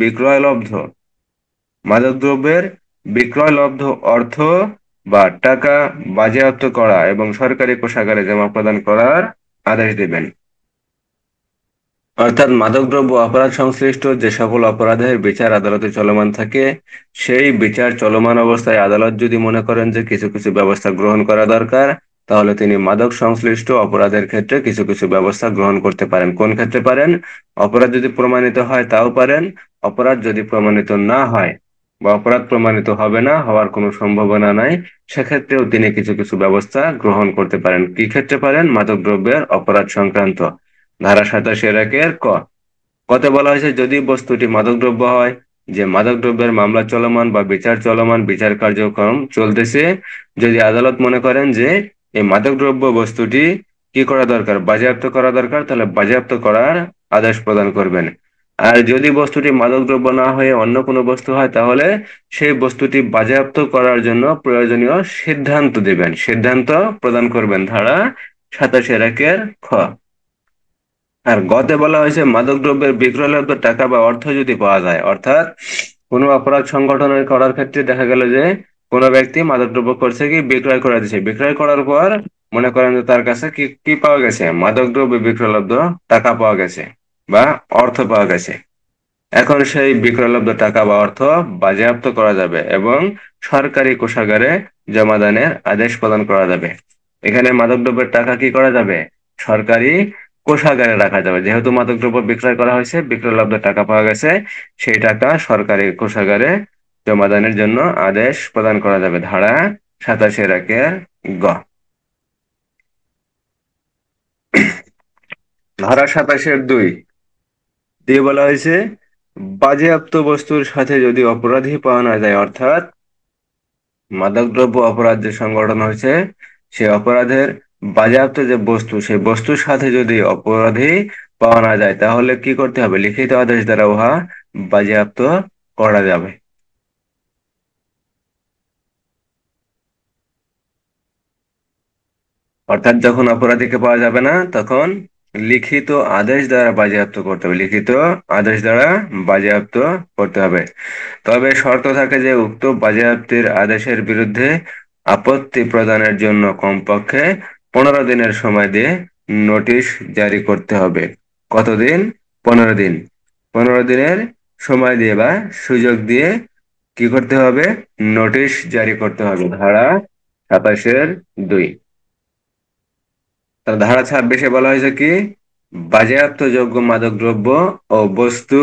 বিক্রয়লব্ধ অর্থ বা টাকা বাজেয়াপ্ত করা এবং সরকারি কোষাগারে জমা প্রদান করার আদেশ দিবেন। অর্থাৎ মাদকদ্রব্য অপরাধ সংশ্লিষ্ট যে সকল অপরাধের বিচার আদালতে চলমান থাকে, সেই বিচার চলমান অবস্থায় আদালত যদি মনে করেন যে কিছু কিছু ব্যবস্থা গ্রহণ করা দরকার, তাহলে তিনি মাদক সংশ্লিষ্ট অপরাধের ক্ষেত্রে কিছু কিছু ব্যবস্থা গ্রহণ করতে পারেন। কোন ক্ষেত্রে পারেন? অপরাধ যদি প্রমাণিত হয় তাও পারেন, অপরাধ যদি প্রমাণিত না হয় বা অপরাধ প্রমাণিত হবে না, হওয়ার কোনো সম্ভাবনা নাই, সেক্ষেত্রেও তিনি কিছু কিছু ব্যবস্থা গ্রহণ করতে পারেন। কি ক্ষেত্রে পারেন? মাদকদ্রব্যের অপরাধ সংক্রান্ত। ধারা 27-এর ক, কতে বলা হয়েছে যদি বস্তুটি মাদকদ্রব্য হয়, যে মাদকদ্রব্যের মামলা চলমান বা বিচার চলমান, বিচার কার্যক্রম চলতেছে, যদি আদালত মনে করেন যে এই মাদকদ্রব্য বস্তুটি কি করা দরকার? বাজেয়াপ্ত করা দরকার, তাহলে বাজেয়াপ্ত করার আদেশ প্রদান করবেন। আর যদি বস্তুটি মাদকদ্রব্য না হয়ে অন্য কোনো বস্তু হয়, তাহলে সেই বস্তুটি বাজেয়াপ্ত করার জন্য প্রয়োজনীয় সিদ্ধান্ত দিবেন, সিদ্ধান্ত প্রদান করবেন। ধারা 27-এর খ। আর গতে বলা হয়েছে মাদকদ্রব্যের বিক্রয়লব্ধ টাকা বা অর্থ যদি পাওয়া যায়, অর্থাৎ কোনো অপরাধ সংগঠনের করার ক্ষেত্রে দেখা গেল যে কোনো ব্যক্তি মাদকদ্রব্য করছে, কি বিক্রয় করে দিচ্ছে, বিক্রয় করার পর মনে করেন যে তার কাছে কি কি পাওয়া গেছে? মাদকদ্রব্য বিক্রয়লব্ধ টাকা পাওয়া গেছে বা অর্থ পাওয়া গেছে। এখন সেই বিক্রয়লব্ধ টাকা বা অর্থ বাজেয়াপ্ত করা যাবে এবং সরকারি কোষাগারে জমাদানের আদেশ প্রদান করা যাবে। এখানে মাদকদ্রব্যের টাকা কি করা যাবে? সরকারি কোষাগারে রাখা যাবে। যেহেতু মাদকদ্রব্য বিক্রয় করা হয়েছে, বিক্রয়লব্ধ টাকা পাওয়া গেছে, সেই টাকা সরকারি কোষাগারে জমাদানের জন্য আদেশ প্রদান করা যাবে। ধারা 27-এর গ। ধারা 27-এর 2 দিয়ে বলা হয়েছে বাজেয়াপ্ত বস্তুর সাথে যদি অপরাধী পাওয়া না যায়, অর্থাৎ মাদকদ্রব্য অপরাধ যে সংগঠন হয়েছে সে অপরাধের বাজেয়াপ্ত যে বস্তু সেই বস্তুর সাথে যদি অপরাধী পাওয়া না যায় তাহলে কি করতে হবে? লিখিত আদেশ দ্বারা উহা বাজেয়াপ্ত করা যাবে। অর্থাৎ যখন অপরাধীকে পাওয়া যাবে না তখন লিখিত আদেশ দ্বারা বাজেয়াপ্ত করতে হবে, লিখিত আদেশ দ্বারা বাজেয়াপ্ত করতে হবে। তবে শর্ত থাকে যে উক্ত বাজেয়াপ্তির আদেশের বিরুদ্ধে আপত্তি প্রদানের জন্য কমপক্ষে 15 দিনের সময় দিয়ে নোটিশ জারি করতে হবে। কতদিন? 15 দিন। 15 দিনের সময় দিয়ে বা সুযোগ দিয়ে কি করতে হবে? নোটিশ জারি করতে হবে। ধারা 27-এর 2। তার ধারা 26-এ বলা হয়েছে কি? বাজেয়াপ্তযোগ্য মাদকদ্রব্য ও বস্তু,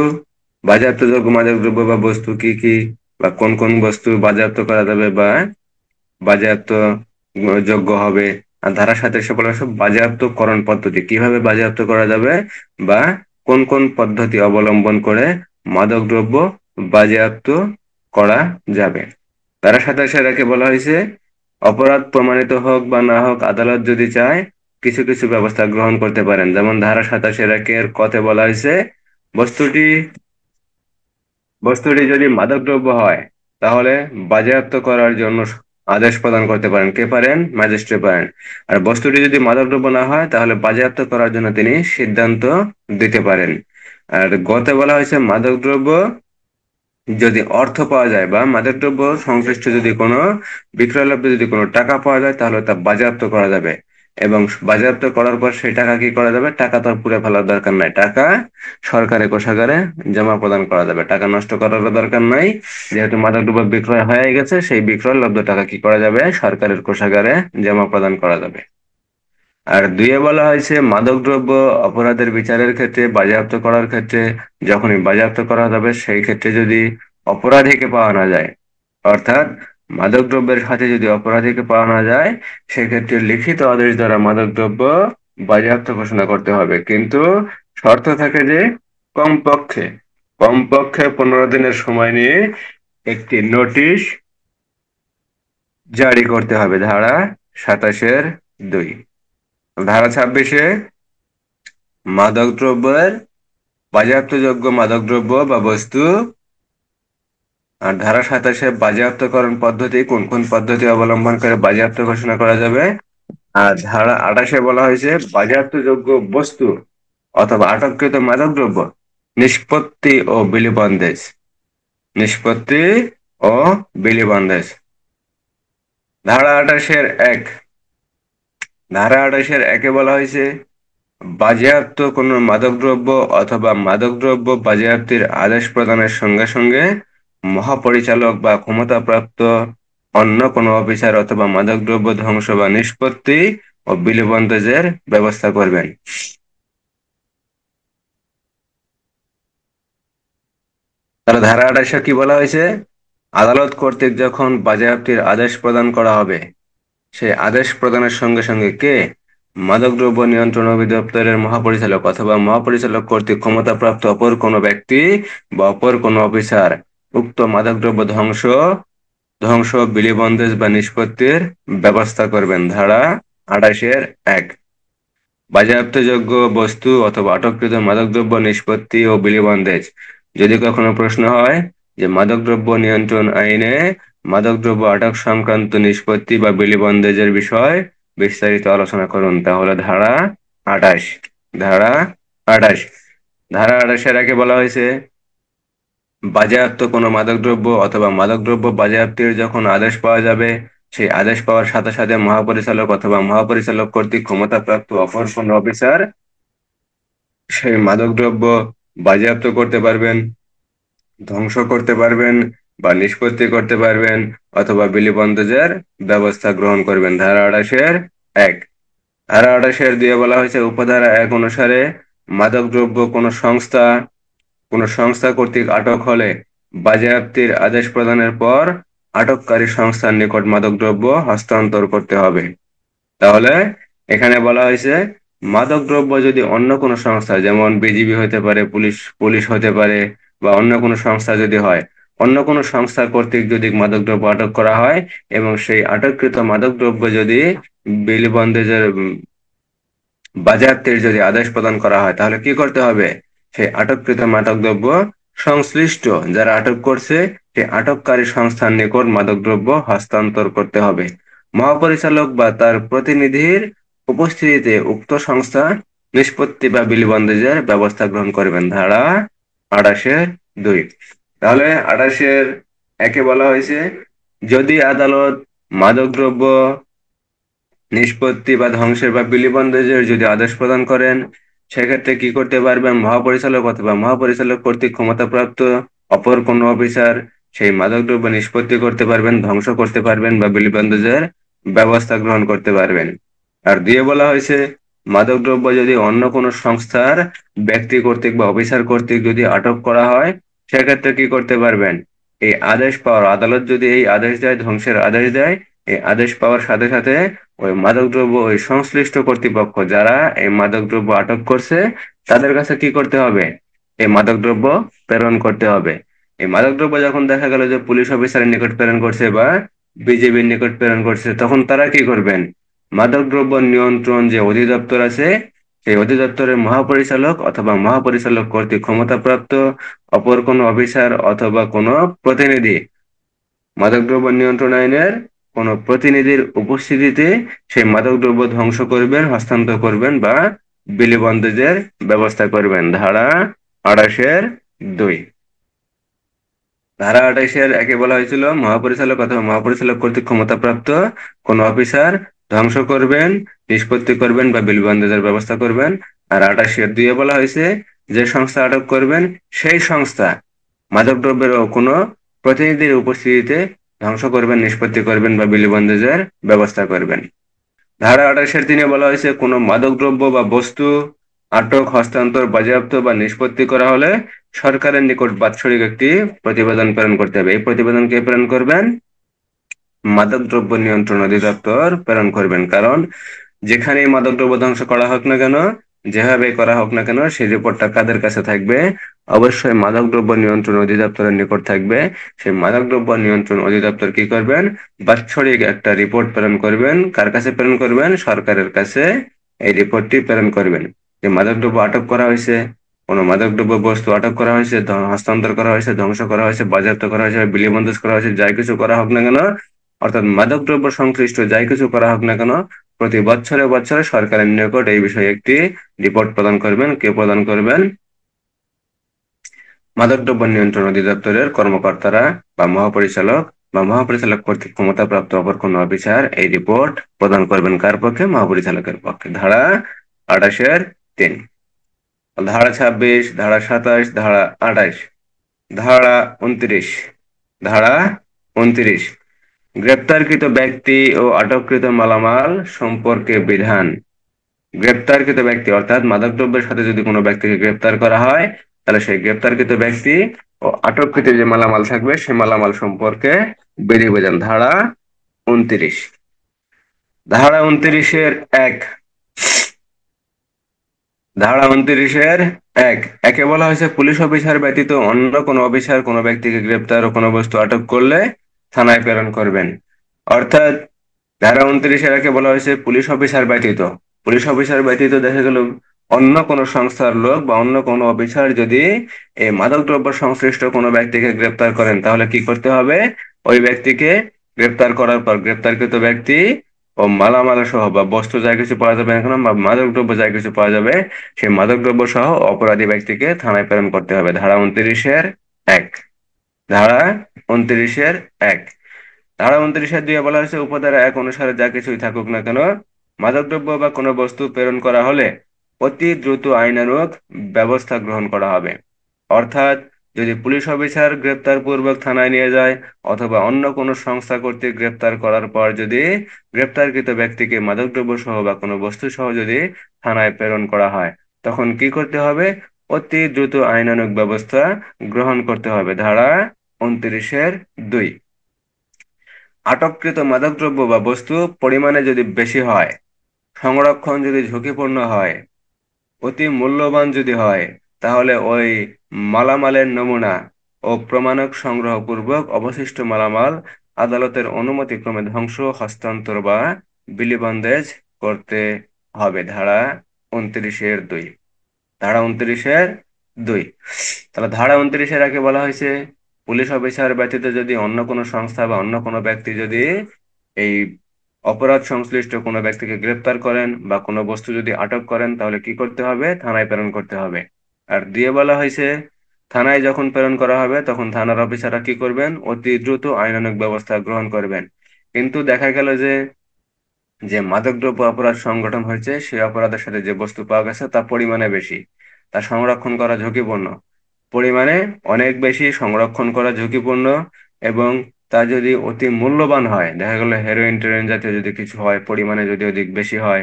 বাজেয়াপ্তযোগ্য মাদকদ্রব্য বা বস্তু কি কি, বা কোন কোন বস্তু বাজেয়াপ্ত করা যাবে বা বাজেয়াপ্ত যোগ্য হবে। আর ধারা 27-এ বলা হয়েছে বাজেয়াপ্তকরণ পদ্ধতি, কিভাবে বাজেয়াপ্ত করা যাবে বা কোন কোন পদ্ধতি অবলম্বন করে মাদকদ্রব্য বাজেয়াপ্ত করা যাবে। ধারা 27-এ বলা হয়েছে অপরাধ প্রমাণিত হোক বা না হোক আদালত যদি চায় কিছু কিছু ব্যবস্থা গ্রহণ করতে পারেন। যেমন ধারা 27-এর কতে বলা হয়েছে বস্তুটি বস্তুটি যদি মাদকদ্রব্য হয় তাহলে বাজেয়াপ্ত করার জন্য আদেশ প্রদান করতে পারেন। কে পারেন? ম্যাজিস্ট্রেট পারেন। আর বস্তুটি যদি মাদকদ্রব্য না হয় তাহলে বাজেয়াপ্ত করার জন্য তিনি সিদ্ধান্ত দিতে পারেন। আর গতে বলা হয়েছে মাদকদ্রব্য যদি অর্থ পাওয়া যায় বা মাদকদ্রব্য সংশ্লিষ্ট যদি কোনো বিক্রয়লব্ধ যদি কোনো টাকা পাওয়া যায় তাহলে তা বাজেয়াপ্ত করা যাবে। এবং বাজেয়াপ্ত করার পর সেই টাকা কি করা যাবে? টাকা তো আর পুড়ে ফেলার দরকার নাই, টাকা সরকারি কোষাগারে জমা প্রদান করা যাবে, টাকা নষ্ট করার দরকার নাই। যেহেতু মাদকদ্রব্য বিক্রয় হয়ে গেছে সেই বিক্রয় লব্ধ টাকা কি করা যাবে? সরকারের কোষাগারে জমা প্রদান করা যাবে। আর 2-এ বলা হয়েছে মাদকদ্রব্য অপরাধের বিচারের ক্ষেত্রে বাজেয়াপ্ত করার ক্ষেত্রে যখনই বাজেয়াপ্ত করা যাবে সেই ক্ষেত্রে যদি অপরাধীকে পাওয়া না যায়, অর্থাৎ মাদকদ্রব্যের সাথে যদি অপরাধীকে পাওয়া না যায় সেক্ষেত্রে লিখিত আদেশ দ্বারা মাদকদ্রব্য বাজেয়াপ্ত ঘোষণা করতে হবে। কিন্তু শর্ত থাকে যে কমপক্ষে কমপক্ষে 15 দিনের সময় নিয়ে একটি নোটিশ জারি করতে হবে। ধারা 27-এর 2। ধারা 26-এ মাদকদ্রব্যের বাজেয়াপ্তযোগ্য মাদকদ্রব্য বা বস্তু, আর ধারা 27-এ বাজেয়াপ্তকরণ পদ্ধতি, কোন কোন পদ্ধতি অবলম্বন করে বাজেয়াপ্ত ঘোষণা করা যাবে। আর ধারা 28-এ বলা হয়েছে বাজেয়াপ্তযোগ্য বস্তু অথবা আটককৃত মাদকদ্রব্য নিষ্পত্তি ও বিলিবন্দেজ, নিষ্পত্তি ও বিলিবন্দেজ। ধারা 28-এর 1, ধারা 28-এর 1-এ বলা হয়েছে বাজেয়াপ্ত কোনো মাদকদ্রব্য অথবা মাদকদ্রব্য বাজেয়াপ্তির আদেশ প্রদানের সঙ্গে সঙ্গে মহাপরিচালক বা ক্ষমতাপ্রাপ্ত অন্য কোনো অফিসার অথবা মাদকদ্রব্য ধ্বংস বা নিষ্পত্তি ও বিলিবন্দেজের ব্যবস্থা করবেন। তাহলে ধারা 28-এ কি বলা হয়েছে? আদালত কর্তৃক যখন বাজেয়াপ্তির আদেশ প্রদান করা হবে সেই আদেশ প্রদানের সঙ্গে সঙ্গে কে? মাদকদ্রব্য নিয়ন্ত্রণ অধিদপ্তরের মহাপরিচালক অথবা মহাপরিচালক কর্তৃক ক্ষমতাপ্রাপ্ত অপর কোনো ব্যক্তি বা অপর কোনো অফিসার উক্ত মাদকদ্রব্য ধ্বংস বিলিবন্দেজ বা নিষ্পত্তির ব্যবস্থা করবেন। ধারা 28-এর 1। বাজেয়াপ্তযোগ্য বস্তু অথবা আটককৃত মাদকদ্রব্য নিষ্পত্তি ও বিলিবন্দেজ। যদি কখনো প্রশ্ন হয় যে মাদকদ্রব্য নিয়ন্ত্রণ আইনে মাদকদ্রব্য আটক সংক্রান্ত নিষ্পত্তি বা বিলিবন্দেজের বিষয় বিস্তারিত আলোচনা করুন, তাহলে ধারা 28। ধারা 28। ধারা 28-এর 1-এ বলা হয়েছে বাজেয়াপ্ত কোনো মাদকদ্রব্য অথবা মাদকদ্রব্য বাজেয়াপ্তির যখন আদেশ পাওয়া যাবে সেই আদেশ পাওয়ার সাথে সাথে মহাপরিচালক অথবা মহাপরিচালক কর্তৃক ক্ষমতাপ্রাপ্ত অপর কোনো অফিসার সেই মাদকদ্রব্য বাজেয়াপ্ত করতে পারবেন, ধ্বংস করতে পারবেন বা নিষ্পত্তি করতে পারবেন অথবা বিলিবন্দেজের ব্যবস্থা গ্রহণ করবেন। ধারা 28-এর 1। ধারা 28-এর 2-এ বলা হয়েছে উপধারা 1 অনুসারে মাদকদ্রব্য কোনো সংস্থা কর্তৃক আটক হলে বাজেয়াপ্তির আদেশ প্রদানের পর আটককারী সংস্থার নিকট মাদকদ্রব্য হস্তান্তর করতে হবে। তাহলে এখানে বলা হয়েছে মাদকদ্রব্য যদি অন্য কোনো সংস্থা যেমন বিজিবি হতে পারে, পুলিশ হতে পারে বা অন্য কোনো সংস্থা যদি হয়, অন্য কোনো সংস্থা কর্তৃক যদি মাদকদ্রব্য আটক করা হয় এবং সেই আটককৃত মাদকদ্রব্য যদি বিলি বন্দেজের বাজেয়াপ্তের যদি আদেশ প্রদান করা হয়, তাহলে কি করতে হবে? সেই আটককৃত মাদকদ্রব্য সংশ্লিষ্ট যারা আটক করছে সেই আটককারী সংস্থার নিকট মাদকদ্রব্য হস্তান্তর করতে হবে। মহাপরিচালক বা তার প্রতিনিধির উপস্থিতিতে উক্ত সংস্থা নিষ্পত্তি বা বিলিবন্দেজের ব্যবস্থা গ্রহণ করবেন। ধারা 28-2। তাহলে 28-1 বলা হয়েছে, যদি আদালত মাদকদ্রব্য নিষ্পত্তি বা ধ্বংসের বা বিলিবন্দেজের যদি আদেশ প্রদান করেন, সেক্ষেত্রে কি করতে পারবেন? মহাপরিচালক অথবা মহাপরিচালক কর্তৃক ক্ষমতাপ্রাপ্ত অপর কোনো অফিসার সেই মাদকদ্রব্য নিষ্পত্তি করতে পারবেন, ধ্বংস করতে পারবেন বা বিলিবন্দেজের ব্যবস্থা গ্রহণ করতে পারবেন। আর দিয়ে বলা হয়েছে, মাদকদ্রব্য যদি অন্য কোনো সংস্থার ব্যক্তি কর্তৃক বা অফিসার কর্তৃক যদি আটক করা হয়, সেক্ষেত্রে কি করতে পারবেন? এই আদেশ পাওয়ার আদালত যদি এই আদেশ দেয়, ধ্বংসের আদেশ দেয়, এই আদেশ পাওয়ার সাথে সাথে ওই মাদকদ্রব্য ওই সংশ্লিষ্ট কর্তৃপক্ষ যারা এই মাদকদ্রব্য আটক করছে তাদের কাছে কি করতে হবে? এই মাদকদ্রব্য প্রেরণ করতে হবে। এই মাদকদ্রব্য যখন দেখা গেল যে পুলিশ অফিসারের নিকট প্রেরণ করছে বা বিজেপির নিকট প্রেরণ করছে, তখন তারা কি করবেন? মাদকদ্রব্য নিয়ন্ত্রণ যে অধিদপ্তর আছে সেই অধিদপ্তরের মহাপরিচালক অথবা মহাপরিচালক কর্তৃক ক্ষমতাপ্রাপ্ত অপর কোনো অফিসার অথবা কোনো প্রতিনিধি, মাদকদ্রব্য নিয়ন্ত্রণ আইনের কোনো প্রতিনিধির উপস্থিতিতে সেই মাদকদ্রব্য ধ্বংস করবেন, হস্তান্তর করবেন বা বিলিবন্দেজের ব্যবস্থা করবেন। ধারা 28-2। ধারা 28-1 বলা হয়েছিল, মহাপরিচালক অথবা মহাপরিচালক কর্তৃক ক্ষমতাপ্রাপ্ত কোন অফিসার ধ্বংস করবেন, নিষ্পত্তি করবেন বা বিলিবন্দেজের ব্যবস্থা করবেন। আর 28-2 বলা হয়েছে, যে সংস্থা আটক করবেন সেই সংস্থা মাদকদ্রব্যের কোনো প্রতিনিধির উপস্থিতিতে ধ্বংস করবেন, নিষ্পত্তি করবেন বা বিলিবন্দেজের ব্যবস্থা করবেন। ধারা 28-3 বলা হয়েছে, কোনো মাদকদ্রব্য বা বস্তু আটক, হস্তান্তর, বাজেয়াপ্ত বা নিষ্পত্তি করা হলে সরকারের নিকট বাৎসরিক একটি প্রতিবেদন প্রেরণ করতে হবে। এই প্রতিবেদন কে প্রেরণ করবেন? মাদকদ্রব্য নিয়ন্ত্রণ অধিদপ্তর প্রেরণ করবেন। কারণ যেখানেই মাদকদ্রব্য ধ্বংস করা হোক না কেন, যেভাবে করা হোক না কেন, সেই রিপোর্টটা কাদের কাছে থাকবে? অবশ্যই মাদকদ্রব্য নিয়ন্ত্রণ অধিদপ্তরের নিকট থাকবে। সেই মাদকদ্রব্য নিয়ন্ত্রণ অধিদপ্তর কি করবেন? বাৎসরিক একটা রিপোর্ট প্রেরণ করবেন। কার কাছে প্রেরণ করবেন? সরকারের কাছে এই রিপোর্টটি প্রেরণ করবেন যে মাদকদ্রব্য আটক করা হয়েছে, কোনো মাদকদ্রব্য বস্তু আটক করা হয়েছে, হস্তান্তর করা হয়েছে, ধ্বংস করা হয়েছে, বাজেয়াপ্ত করা হয়েছে, বিলিবন্দেজ করা হয়েছে, যাই কিছু করা হোক না কেন, অর্থাৎ মাদকদ্রব্য সংশ্লিষ্ট যাই কিছু করা হোক না কেন, প্রতি বছরে বছরে সরকারের নিকট এই বিষয়ে একটি রিপোর্ট প্রদান করবেন। কে প্রদান করবেন? মাদকদ্রব্য নিয়ন্ত্রণ অধিদপ্তরের কর্মকর্তারা বা মহাপরিচালক কর্তৃক ক্ষমতাপ্রাপ্ত অপর কোনো অফিসার এই রিপোর্ট প্রদান করবেন। কার পক্ষে? মহাপরিচালকের পক্ষে। ধারা 28-3। ধারা 26, ধারা 27, ধারা 28। ধারা 29। ধারা 29, গ্রেপ্তারকৃত ব্যক্তি ও আটককৃত মালামাল সম্পর্কে বিধান। গ্রেপ্তারকৃত ব্যক্তি অর্থাৎ মাদকদ্রব্যের সাথে যদি কোনো ব্যক্তিকে গ্রেপ্তার করা হয়, তাহলে সেই গ্রেপ্তারকৃত ব্যক্তি ও আটককৃত যে মালামাল থাকবে সেই মালামাল সম্পর্কে বিধিবিধান। ধারা 29। ধারা 29-1। ধারা 29-1 একে বলা হয়েছে, পুলিশ অফিসার ব্যতীত অন্য কোনো অফিসার কোনো ব্যক্তিকে গ্রেপ্তার ও কোনো বস্তু আটক করলে থানায় প্রেরণ করবেন। অর্থাৎ ধারা 29-1 বলা হয়েছে, পুলিশ অফিসার ব্যতীত, পুলিশ অফিসার ব্যতীত দেখা গেল অন্য কোনো সংস্থার লোক বা অন্য কোনো অফিসার যদি এই মাদকদ্রব্য সংশ্লিষ্ট কোনো ব্যক্তিকে গ্রেপ্তার করেন, তাহলে কি করতে হবে? ওই ব্যক্তিকে গ্রেপ্তার করার পর গ্রেপ্তারকৃত ব্যক্তি ও মালামাল সহ বা বস্তু যা কিছু পাওয়া যাবে এখন বা মাদকদ্রব্য যা কিছু পাওয়া যাবে সেই মাদকদ্রব্য সহ অপরাধী ব্যক্তিকে থানায় প্রেরণ করতে হবে। ধারা 29-1। ধারা 29-1। ধারা 29-2 বলা হয়েছে, উপধারা 1 অনুসারে যা কিছুই থাকুক না কেন, মাদকদ্রব্য বা কোনো বস্তু প্রেরণ করা হলে অতি দ্রুত আইনানুগ ব্যবস্থা গ্রহণ করা হবে। অর্থাৎ যদি পুলিশ অফিসার গ্রেপ্তার পূর্বক থানায় নিয়ে যায় অথবা অন্য কোনো সংস্থা কর্তৃক গ্রেপ্তার করার পর যদি গ্রেপ্তারকৃত ব্যক্তিকে মাদকদ্রব্য সহ বা কোনো বস্তু সহ যদি থানায় প্রেরণ করা হয়, তখন কি করতে হবে? অতি দ্রুত আইনানুগ ব্যবস্থা গ্রহণ করতে হবে। ধারা 29-2। আটককৃত মাদকদ্রব্য বা বস্তু পরিমাণে যদি বেশি হয়, সংরক্ষণ যদি ঝুঁকিপূর্ণ হয়, অতি মূল্যবান যদি হয়, তাহলে ওই মালামালের নমুনা ও প্রমাণক সংগ্রহপূর্বক অবশিষ্ট মালামাল আদালতের অনুমতিক্রমে ধ্বংস, হস্তান্তর বা বিলিবন্দেজ করতে হবে। ধারা 29-2। ধারা 29-2। তাহলে ধারা 29-এর আগে বলা হয়েছে পুলিশ অফিসার ব্যতীত যদি অন্য কোনো সংস্থা বা অন্য কোনো ব্যক্তি যদি এই অপরাধ সংশ্লিষ্ট কোনো ব্যক্তিকে গ্রেপ্তার করেন বা কোনো বস্তু যদি আটক করেন তাহলে কি করতে হবে? থানায় প্রেরণ করতে হবে। আর দিয়ে বলা হয়েছে থানায় যখন প্রেরণ করা হবে তখন থানার অফিসাররা কি করবেন? অতি দ্রুত আইনানুগ ব্যবস্থা গ্রহণ করবেন। কিন্তু দেখা গেল যে যে মাদকদ্রব্য অপরাধ সংগঠন হয়েছে সেই অপরাধের সাথে যে বস্তু পাওয়া গেছে তা পরিমাণে বেশি, তা সংরক্ষণ করা ঝুঁকিপূর্ণ। পরিমাণে অনেক বেশি, সংরক্ষণ করা ঝুঁকিপূর্ণ, এবং তা যদি অতি মূল্যবান হয়, দেখা গেল হেরোইন টেরোইন জাতীয় যদি কিছু হয়, পরিমাণে যদি অধিক বেশি হয়,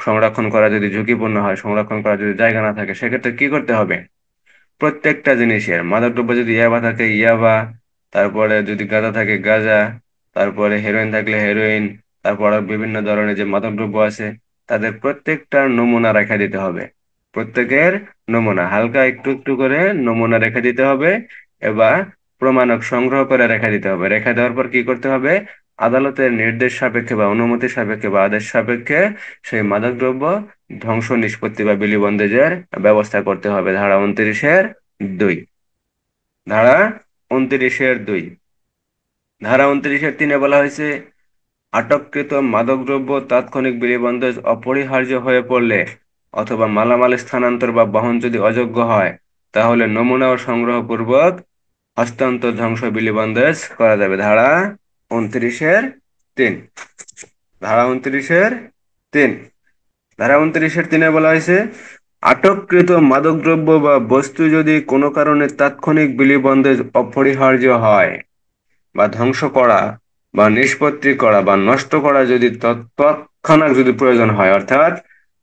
সংরক্ষণ করা যদি ঝুঁকিপূর্ণ হয়, সংরক্ষণ করা যদি জায়গা না থাকে, সেক্ষেত্রে কি করতে হবে? প্রত্যেকটা জিনিসের, মাদকদ্রব্য যদি ইয়াবা থাকে ইয়াবা, তারপরে যদি গাঁজা থাকে গাঁজা, তারপরে হেরোইন থাকলে হেরোইন, তারপর আর বিভিন্ন ধরনের যে মাদকদ্রব্য আছে তাদের প্রত্যেকটার নমুনা রেখে দিতে হবে। প্রত্যেকের নমুনা হালকা একটু একটু করে নমুনা রেখে দিতে হবে, এবার প্রমাণক সংগ্রহ করে রেখে দিতে হবে। রেখে দেওয়ার পর কি করতে হবে? আদালতের নির্দেশ সাপেক্ষে বা অনুমতি সাপেক্ষে বা আদেশ সাপেক্ষে সেই মাদকদ্রব্য ধ্বংস, নিষ্পত্তি বা বিলিবন্দেজের ব্যবস্থা করতে হবে। ধারা 29-2। ধারা 29-2। ধারা 29-3 বলা হয়েছে আটককৃত মাদকদ্রব্য তাৎক্ষণিক বিলিবন্দেজ অপরিহার্য হয়ে পড়লে অথবা মালামাল স্থানান্তর বা বহন যদি অযোগ্য হয় তাহলে নমুনা ও সংগ্রহপূর্বক হস্তান্তর, ধ্বংস, বিলিবন্দেজ করা যাবে। ধারা 29-3। ধারা 29-3। ধারা 29-3 বলা হয়েছে আটককৃত মাদকদ্রব্য বা বস্তু যদি কোনো কারণে তাৎক্ষণিক বিলিবন্দেজ অপরিহার্য হয় বা ধ্বংস করা বা নিষ্পত্তি করা বা নষ্ট করা যদি তৎক্ষণাৎ যদি প্রয়োজন হয়, অর্থাৎ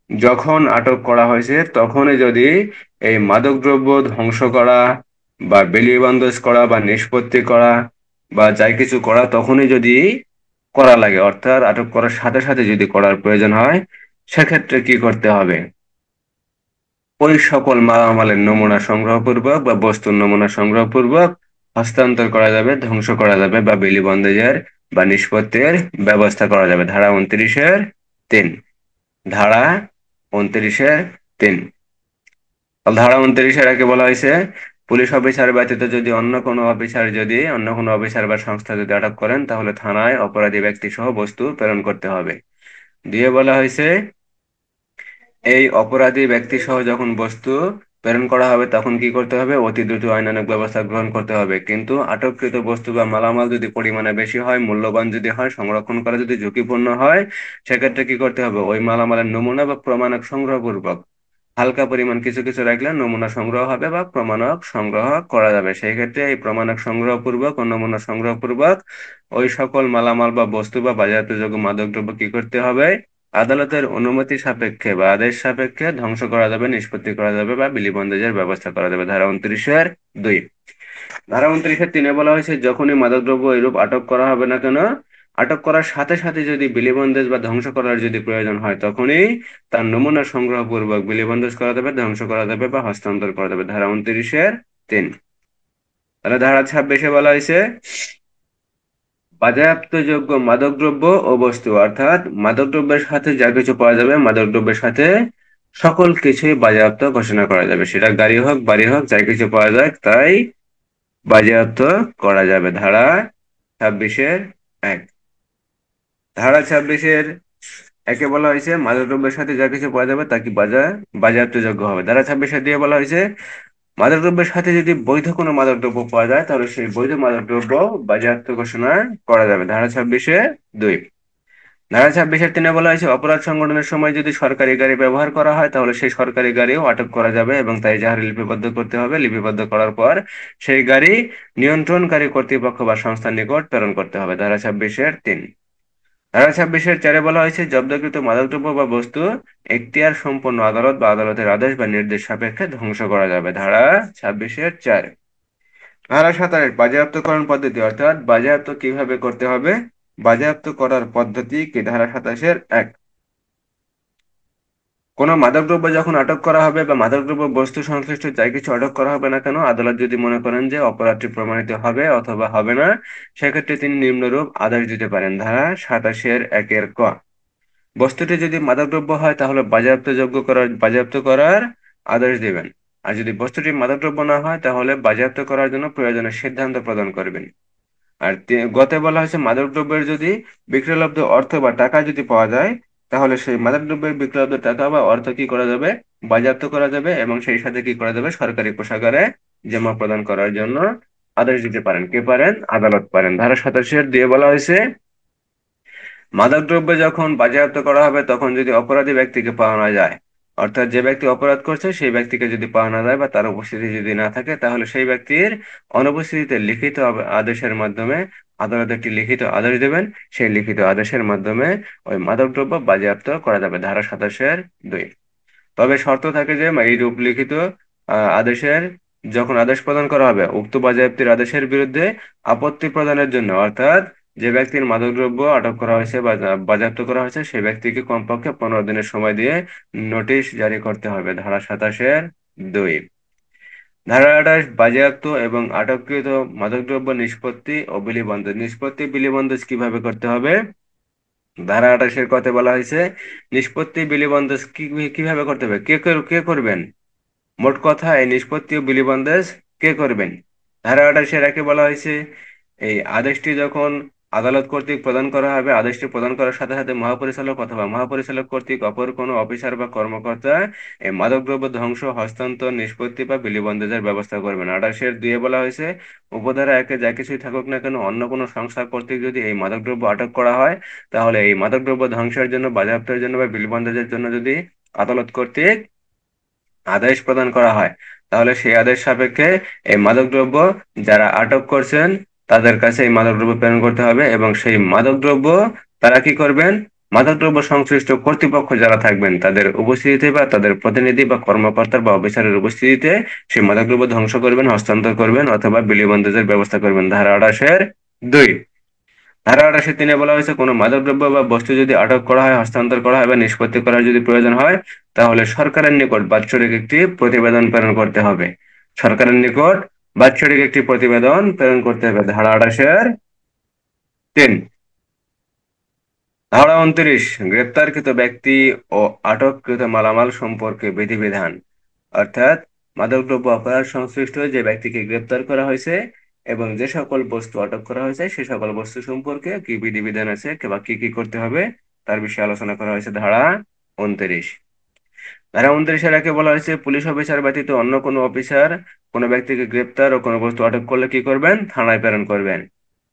যখন আটক করা হয়েছে তখনই যদি এই মাদকদ্রব্য ধ্বংস করা বা বিলিবন্দেজ করা বা নিষ্পত্তি করা বা যাই কিছু করা তখনই যদি করা লাগে, অর্থাৎ আটক করার সাথে সাথে যদি করার প্রয়োজন হয়, সেক্ষেত্রে কি করতে হবে? ওই সকল মালামালের নমুনা সংগ্রহপূর্বক বা বস্তুর নমুনা সংগ্রহপূর্বক হস্তান্তর করা যাবে, ধ্বংস করা যাবে বা বিলিবন্দেজের বা নিষ্পত্তির ব্যবস্থা করা যাবে। ধারা 29-3। ধারা 29-3। ধারা 29-এর আগে বলা হয়েছে পুলিশ অফিসার ব্যতীত যদি অন্য কোনো অফিসার বা সংস্থা যদি আটক করেন তাহলে থানায় অপরাধী ব্যক্তি সহ বস্তু প্রেরণ করতে হবে। দিয়ে বলা হয়েছে এই অপরাধী ব্যক্তি সহ যখন বস্তু প্রেরণ করা হবে তখন কি করতে হবে? অতি দ্রুত আইনানুগ ব্যবস্থা গ্রহণ করতে হবে। কিন্তু আটককৃত বস্তু বা মালামাল যদি পরিমাণে বেশি হয়, মূল্যবান যদি হয়, সংরক্ষণ করা যদি ঝুঁকিপূর্ণ হয়, সেক্ষেত্রে কি করতে হবে? ওই মালামালের নমুনা বা প্রমাণক সংগ্রহপূর্বক হালকা পরিমাণ কিছু কিছু রাখলে নমুনা সংগ্রহ হবে বা প্রমাণক সংগ্রহ করা যাবে। সেই ক্ষেত্রে এই প্রমাণক সংগ্রহপূর্বক ও নমুনা সংগ্রহপূর্বক ওই সকল মালামাল বা বস্তু বা বাজারজাতযোগ্য মাদকদ্রব্য কি করতে হবে? আদালতের অনুমতি সাপেক্ষে বা আদেশ সাপেক্ষে ধ্বংস করা যাবে, নিষ্পত্তি করা যাবে বা বিলিবন্দেজের ব্যবস্থা করা যাবে। ধারা 29-2। ধারা 29-3 বলা হয়েছে যখনই মাদকদ্রব্য এরূপ আটক করা হবে না কেন, আটক করার সাথে সাথে যদি বিলিবন্দেজ বা ধ্বংস করার যদি প্রয়োজন হয় তখনই তার নমুনা সংগ্রহপূর্বক বিলিবন্দেজ করা যাবে, ধ্বংস করা যাবে বা হস্তান্তর করা যাবে। ধারা 29-3। তাহলে ধারা 26-এ বলা হয়েছে বাজেয়াপ্তযোগ্য মাদকদ্রব্য ও বস্তু, অর্থাৎ মাদকদ্রব্যের সাথে যা কিছু পাওয়া যাবে মাদকদ্রব্যের সাথে সকল কিছুই বাজেয়াপ্ত ঘোষণা করা যাবে। সেটা গাড়ি হোক, বাড়ি হোক, যা কিছু পাওয়া যায় তাই বাজেয়াপ্ত করা যাবে। ধারা 26-1। ধারা 26-1 বলা হয়েছে মাদকদ্রব্যের সাথে যা কিছু পাওয়া যাবে তা কি বাজেয়াপ্তযোগ্য হবে। ধারা 26 দিয়ে বলা হয়েছে মাদকদ্রব্যের সাথে যদি বৈধ কোনো মাদকদ্রব্য পাওয়া যায় তাহলে সেই বৈধ মাদকদ্রব্য বাজেয়াপ্ত ঘোষণা করা যাবে। ধারা 26-2। ধারা 26-3 বলা হয়েছে অপরাধ সংগঠনের সময় যদি সরকারি গাড়ি ব্যবহার করা হয় তাহলে সেই সরকারি গাড়িও আটক করা যাবে এবং তাই যাহার লিপিবদ্ধ করতে হবে। লিপিবদ্ধ করার পর সেই গাড়ি নিয়ন্ত্রণকারী কর্তৃপক্ষ বা সংস্থার নিকট প্রেরণ করতে হবে। ধারা 26-3। ধারা 26-4 বলা হয়েছে জব্দকৃত মাদকদ্রব্য বা বস্তু এখতিয়ার সম্পন্ন আদালত বা আদালতের আদেশ বা নির্দেশ সাপেক্ষে ধ্বংস করা যাবে। ধারা 26-4। ধারা 27 বাজেয়াপ্তকরণ পদ্ধতি, অর্থাৎ বাজেয়াপ্ত কিভাবে করতে হবে, বাজেয়াপ্ত করার পদ্ধতি কি। ধারা 27-1। কোনো মাদকদ্রব্য যখন আটক করা হবে বা মাদকদ্রব্য বস্তু সংশ্লিষ্ট যাই কিছু আটক করা হবে না কেন, আদালত যদি মনে করেন যে অপরাধটি প্রমাণিত হবে অথবা হবে না, সেক্ষেত্রে তিনি নিম্নরূপ আদেশ দিতে পারেন। ধারা 87-1 বস্তুটি যদি মাদকদ্রব্য হয় তাহলে বাজেয়াপ্ত করার আদেশ দিবেন। আর যদি বস্তুটি মাদকদ্রব্য না হয় তাহলে বাজেয়াপ্ত করার জন্য প্রয়োজনীয় সিদ্ধান্ত প্রদান করবেন। আর গতে বলা হয়েছে মাদকদ্রব্যের যদি বিক্রয়লব্ধ অর্থ বা টাকা যদি পাওয়া যায়, তাহলে সেই মাদকদ্রব্যের বিক্রয়লব্ধ টাকা বা অর্থ কি করা যাবে, বাজেয়াপ্ত করা যাবে এবং সেই সাথে কি করা যাবে, সরকারি কোষাগারে জমা প্রদান করার জন্য আদেশ দিতে পারেন। কে পারেন? আদালত পারেন। ধারা 87 বলা হয়েছে মাদকদ্রব্য যখন বাজেয়াপ্ত করা হবে তখন যদি অপরাধী ব্যক্তিকে পাওয়া না যায়, অর্থাৎ যে ব্যক্তি অপরাধ করছে সেই ব্যক্তিকে যদি পাওয়া না যায় বা তার উপস্থিতি যদি না থাকে, তাহলে সেই ব্যক্তির অনুপস্থিতিতে লিখিত আদেশের মাধ্যমে আদালত একটি লিখিত আদেশ দেবেন। সেই লিখিত আদেশের মাধ্যমে ওই মাদকদ্রব্য বাজেয়াপ্ত করা যাবে। ধারা 27-2। তবে শর্ত থাকে যে এই রূপ লিখিত আদেশের যখন আদেশ প্রদান করা হবে, উক্ত বাজেয়াপ্তির আদেশের বিরুদ্ধে আপত্তি প্রদানের জন্য, অর্থাৎ যে ব্যক্তির মাদকদ্রব্য আটক করা হয়েছে বা বাজেয়াপ্ত করা হয়েছে সেই ব্যক্তিকে কমপক্ষে 15 দিনের সময় দিয়ে নোটিশ জারি করতে হবে। ধারা 27-2। ধারা 28 বাজেয়াপ্ত এবং আটককৃত মাদকদ্রব্য নিষ্পত্তি ও বিলিবন্দেজ। নিষ্পত্তি বিলিবন্দেজ কিভাবে করতে হবে? ধারা 28 কথা বলা হয়েছে নিষ্পত্তি বিলিবন্দেজ কিভাবে করতে হবে, কে করবেন? মোট কথা এই নিষ্পত্তি ও বিলিবন্দেজ কে করবেন? ধারা 28-1 বলা হয়েছে এই আদেশটি যখন আদালত কর্তৃক প্রদান করা হবে, আদেশটি প্রদান করার সাথে সাথে মহাপরিচালক অথবা মহাপরিচালক কর্তৃক অপর কোনো অফিসার বা কর্মকর্তা এই মাদকদ্রব্য ধ্বংস, হস্তান্তর, নিষ্পত্তি বা বিলিবন্দেজের ব্যবস্থা করবেন। 28-2 বলা হয়েছে উপধারা 1 যা কিছুই থাকুক না কেন, অন্য কোনো সংস্থা কর্তৃক যদি এই মাদকদ্রব্য আটক করা হয়, তাহলে এই মাদকদ্রব্য ধ্বংসের জন্য, বাজেয়াপ্তের জন্য বা বিলিবন্দেজের জন্য যদি আদালত কর্তৃক আদেশ প্রদান করা হয়, তাহলে সেই আদেশ সাপেক্ষে এই মাদকদ্রব্য যারা আটক করছেন তাদের কাছে এই মাদকদ্রব্য প্রেরণ করতে হবে এবং সেই মাদকদ্রব্য তারা কি করবেন, মাদকদ্রব্য সংশ্লিষ্ট কর্তৃপক্ষ যারা থাকবেন তাদের উপস্থিতিতে বা তাদের প্রতিনিধি বা কর্মকর্তার বা অফিসারের উপস্থিতিতে সেই মাদকদ্রব্য ধ্বংস করবেন, হস্তান্তর করবেন অথবা বিলিবন্দেজের ব্যবস্থা করবেন। ধারা 28-2। ধারা 28-3 বলা হয়েছে কোনো মাদকদ্রব্য বা বস্তু যদি আটক করা হয়, হস্তান্তর করা হয় বা নিষ্পত্তি করার যদি প্রয়োজন হয়, তাহলে সরকারের নিকট বাৎসরিক একটি প্রতিবেদন প্রেরণ করতে হবে। সরকারের নিকট বাৎসরিক একটি প্রতিবেদন প্রেরণ করতে হবে। ধারা 28-3। ধারা 29 গ্রেপ্তারকৃত ব্যক্তি ও আটককৃত মালামাল সম্পর্কে বিধিবিধান। অর্থাৎ মাদকদ্রব্য অপরাধ সংশ্লিষ্ট যে ব্যক্তিকে গ্রেপ্তার করা হয়েছে এবং যে সকল বস্তু আটক করা হয়েছে সে সকল বস্তু সম্পর্কে কি বিধিবিধান আছে বা কি কি করতে হবে তার বিষয়ে আলোচনা করা হয়েছে। ধারা 29। ধারা 29-এ বলা হয়েছে পুলিশ অফিসার ব্যতীত অন্য কোনো অফিসার কোনো ব্যক্তিকে গ্রেপ্তার ও কোনো বস্তু আটক করলে কি করবেন, থানায় প্রেরণ করবেন।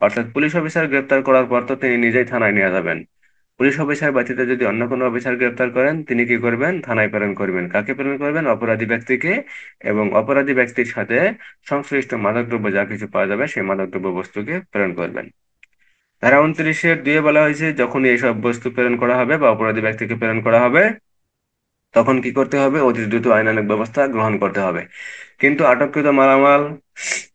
অর্থাৎ পুলিশ অফিসার গ্রেপ্তার করার পর তো তিনি নিজেই থানায় নিয়ে যাবেন। পুলিশ অফিসার ব্যতীত যদি অন্য কোনো অফিসার গ্রেপ্তার করেন তিনি কি করবেন, থানায় প্রেরণ করবেন। কাকে প্রেরণ করবেন? অপরাধী ব্যক্তিকে। এবং অপরাধী ব্যক্তির সাথে সংশ্লিষ্ট মাদকদ্রব্য যা কিছু পাওয়া যাবে সেই মাদকদ্রব্য বস্তুকে প্রেরণ করবেন। ধারা 29-2 বলা হয়েছে যখন এইসব বস্তু প্রেরণ করা হবে বা অপরাধী ব্যক্তিকে প্রেরণ করা হবে তখন কি করতে হবে, অতি দ্রুত আইনানুগ ব্যবস্থা গ্রহণ করতে হবে। কিন্তু আটককৃত মালামাল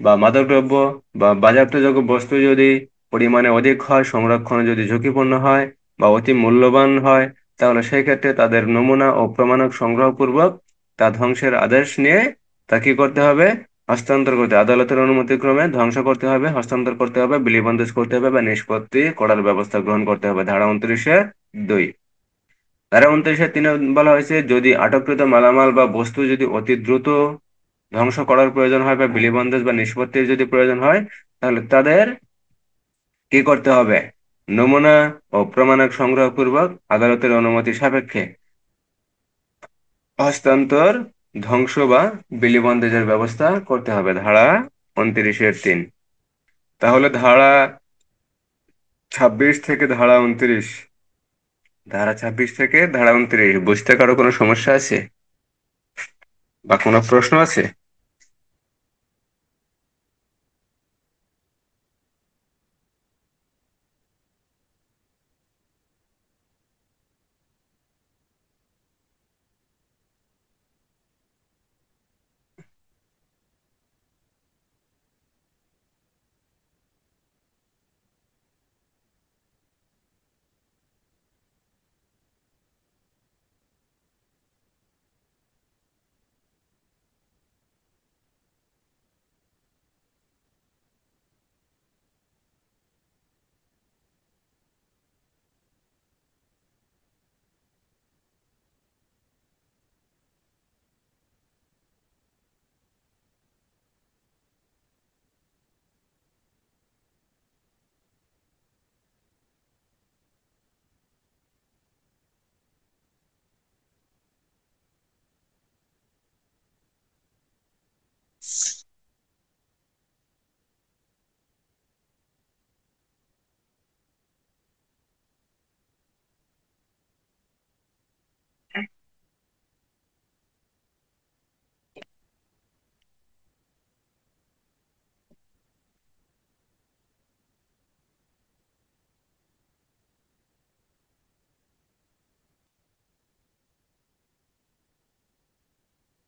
বা মাদকদ্রব্য বা বাজেয়াপ্তযোগ্য বস্তু যদি পরিমাণে অধিক হয়, সংরক্ষণে যদি ঝুঁকিপূর্ণ হয় বা অতি মূল্যবান হয়, তাহলে সেই ক্ষেত্রে তাদের নমুনা ও প্রমাণক সংগ্রহপূর্বক তা ধ্বংসের আদেশ নিয়ে তা কি করতে হবে, হস্তান্তর করতে, আদালতের অনুমতিক্রমে ধ্বংস করতে হবে, হস্তান্তর করতে হবে, বিলিবন্দেজ করতে হবে বা নিষ্পত্তি করার ব্যবস্থা গ্রহণ করতে হবে। ধারা 29-2। ধারা 29-3 বলা হয়েছে যদি আটককৃত মালামাল বা বস্তু যদি অতি দ্রুত ধ্বংস করার প্রয়োজন হয় বা বিলিবন্দেজ বা নিষ্পত্তির যদি প্রয়োজন হয়, তাহলে তাদের কি করতে হবে, নমুনা ও প্রমাণক সংগ্রহপূর্বক আদালতের অনুমতি সাপেক্ষে হস্তান্তর, ধ্বংস বা বিলিবন্দেজের ব্যবস্থা করতে হবে। ধারা 29-3। তাহলে ধারা 26 থেকে ধারা 29, ধারা 26 থেকে ধারা 29 বুঝতে কারো কোনো সমস্যা আছে বা কোনো প্রশ্ন আছে?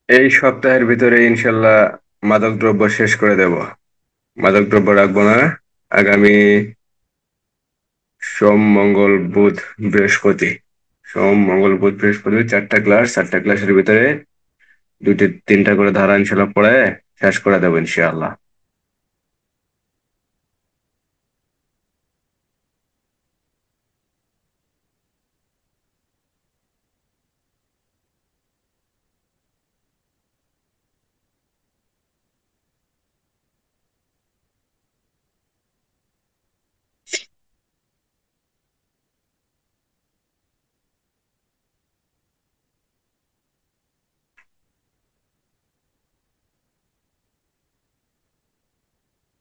এই সপ্তাহের ভিতরে ইনশাল্লাহ মাদকদ্রব্য শেষ করে দেব। মাদকদ্রব্য রাখবো না। আগামী সোম মঙ্গল বুধ বৃহস্পতি, সোম মঙ্গল বুধ বৃহস্পতি 4টা ক্লাস, 4টা ক্লাসের ভিতরে 2-3টা করে ধারা ইনশাল্লাহ পড়ে শেষ করে দেবো ইনশাআল্লাহ।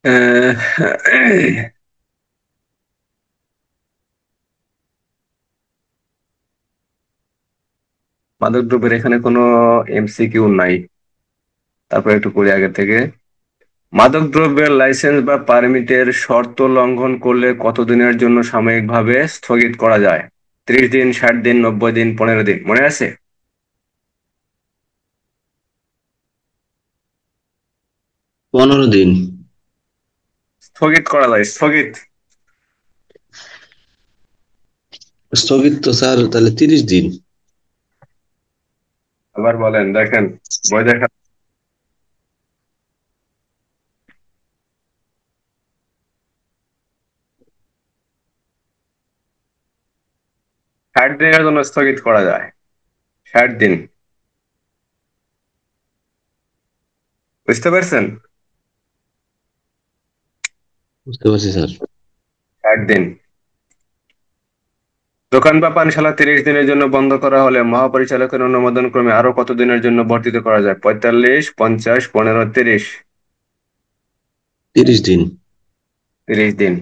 আহ, মাদকদ্রব্যের এখানে কোনো এমসিকিউ নাই, তারপর একটু করি আগে থেকে। মাদকদ্রব্যের লাইসেন্স বা পারমিটের শর্ত লঙ্ঘন করলে কতদিনের জন্য সাময়িকভাবে স্থগিত করা যায়? 30 দিন, 60 দিন, 90 দিন, 15 দিন, মনে আছে? 15 দিন। স্থগিত করা যায়, স্থগিত। স্থগিত তো স্যার তাহলে 30 দিন। আবার বলেন, দেখেন, বই দেখা। 60 দিনের জন্য স্থগিত করা যায়। 60 দিন, বুঝতে পারছেন? বুঝতে পারছি স্যার। 60 দিন। দোকান বা পানশালা 30 দিনের জন্য বন্ধ করা হলে মহাপরিচালকের অনুমোদন ক্রমে আরো কত দিনের জন্য বর্ধিত করা যায়? 45, 50, 15, 30? 30 দিন। 30 দিন।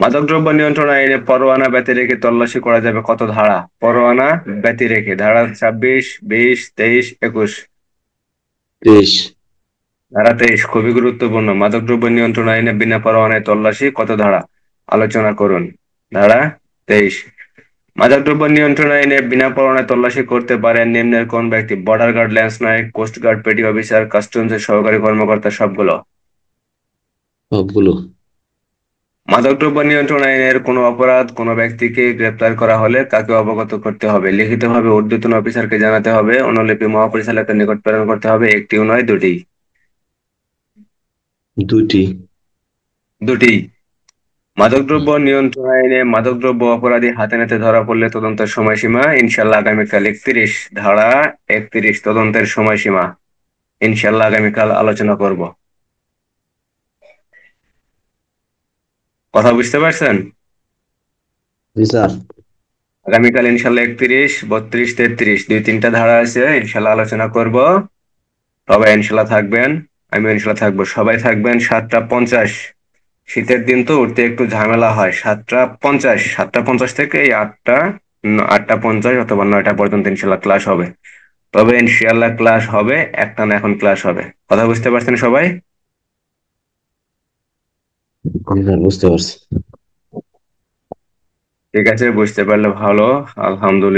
মাদকদ্রব্য নিয়ন্ত্রণ আইনে পরোয়ানা ব্যতি রেখে তল্লাশি করা যাবে কত ধারা? পরোয়ানা ব্যতি রেখে ধারা 26, 20, 23, 21? 23। ধারা 23 খুবই গুরুত্বপূর্ণ। মাদকদ্রব্য নিয়ন্ত্রণ আইনে বিনা পরোয়ানায় তল্লাশি কত ধারা? আলোচনা করুন। ধারা 23। মাদকদ্রব্য নিয়ন্ত্রণ আইনে বিনা পরোয়ানায় তল্লাশি করতে পারেন নিম্নের কোন ব্যক্তি? বর্ডার গার্ড, ল্যান্স নায়ক, কোস্ট গার্ড, পেটি অফিসার, কাস্টমসের সহকারী কর্মকর্তা, সবগুলো? সবগুলো। মাদকদ্রব্য নিয়ন্ত্রণ আইনের কোনো অপরাধ কোনো ব্যক্তিকে গ্রেপ্তার করা হলে তাকে অবগত করতে হবে, লিখিতভাবে ঊর্ধ্বতন অফিসারকে জানাতে হবে, অনুলিপি মহাপরিচালকের নিকট প্রেরণ করতে হবে। একটিও নয়, দুটি? দুটি। দুটি। মাদকদ্রব্য নিয়ন্ত্রণ আইনে মাদকদ্রব্য অপরাধী হাতে নাতে ধরা পড়লে তদন্তের সময়সীমা ইনশাল্লাহ আগামীকাল 31। ধারা 31 তদন্তের সময়সীমা ইনশাল্লাহ আগামীকাল আলোচনা করব। কথা বুঝতে পারছেন? জি স্যার। আগামীকাল ইনশাল্লাহ 31, 32, 33 2-3টা ধারা আছে, ইনশাল্লাহ আলোচনা করব। সবাই ইনশাল্লাহ থাকবেন, আমি ইনশাল্লাহ থাকবো, সবাই থাকবেন। 7টা 50, শীতের দিন তো উঠতে একটু ঝামেলা হয়। 7টা 50, 7টা 50 থেকে এই 8টা 50 অথবা 9টা পর্যন্ত ইনশাল্লাহ ক্লাস হবে। তবে ইনশাল্লাহ ক্লাস হবে, একটানা এখন ক্লাস হবে। কথা বুঝতে পারছেন সবাই? জি স্যার, বুঝতে পারছি। ঠিক আছে, বুঝতে পারলে ভালো। আলহামদুলিল্লাহ।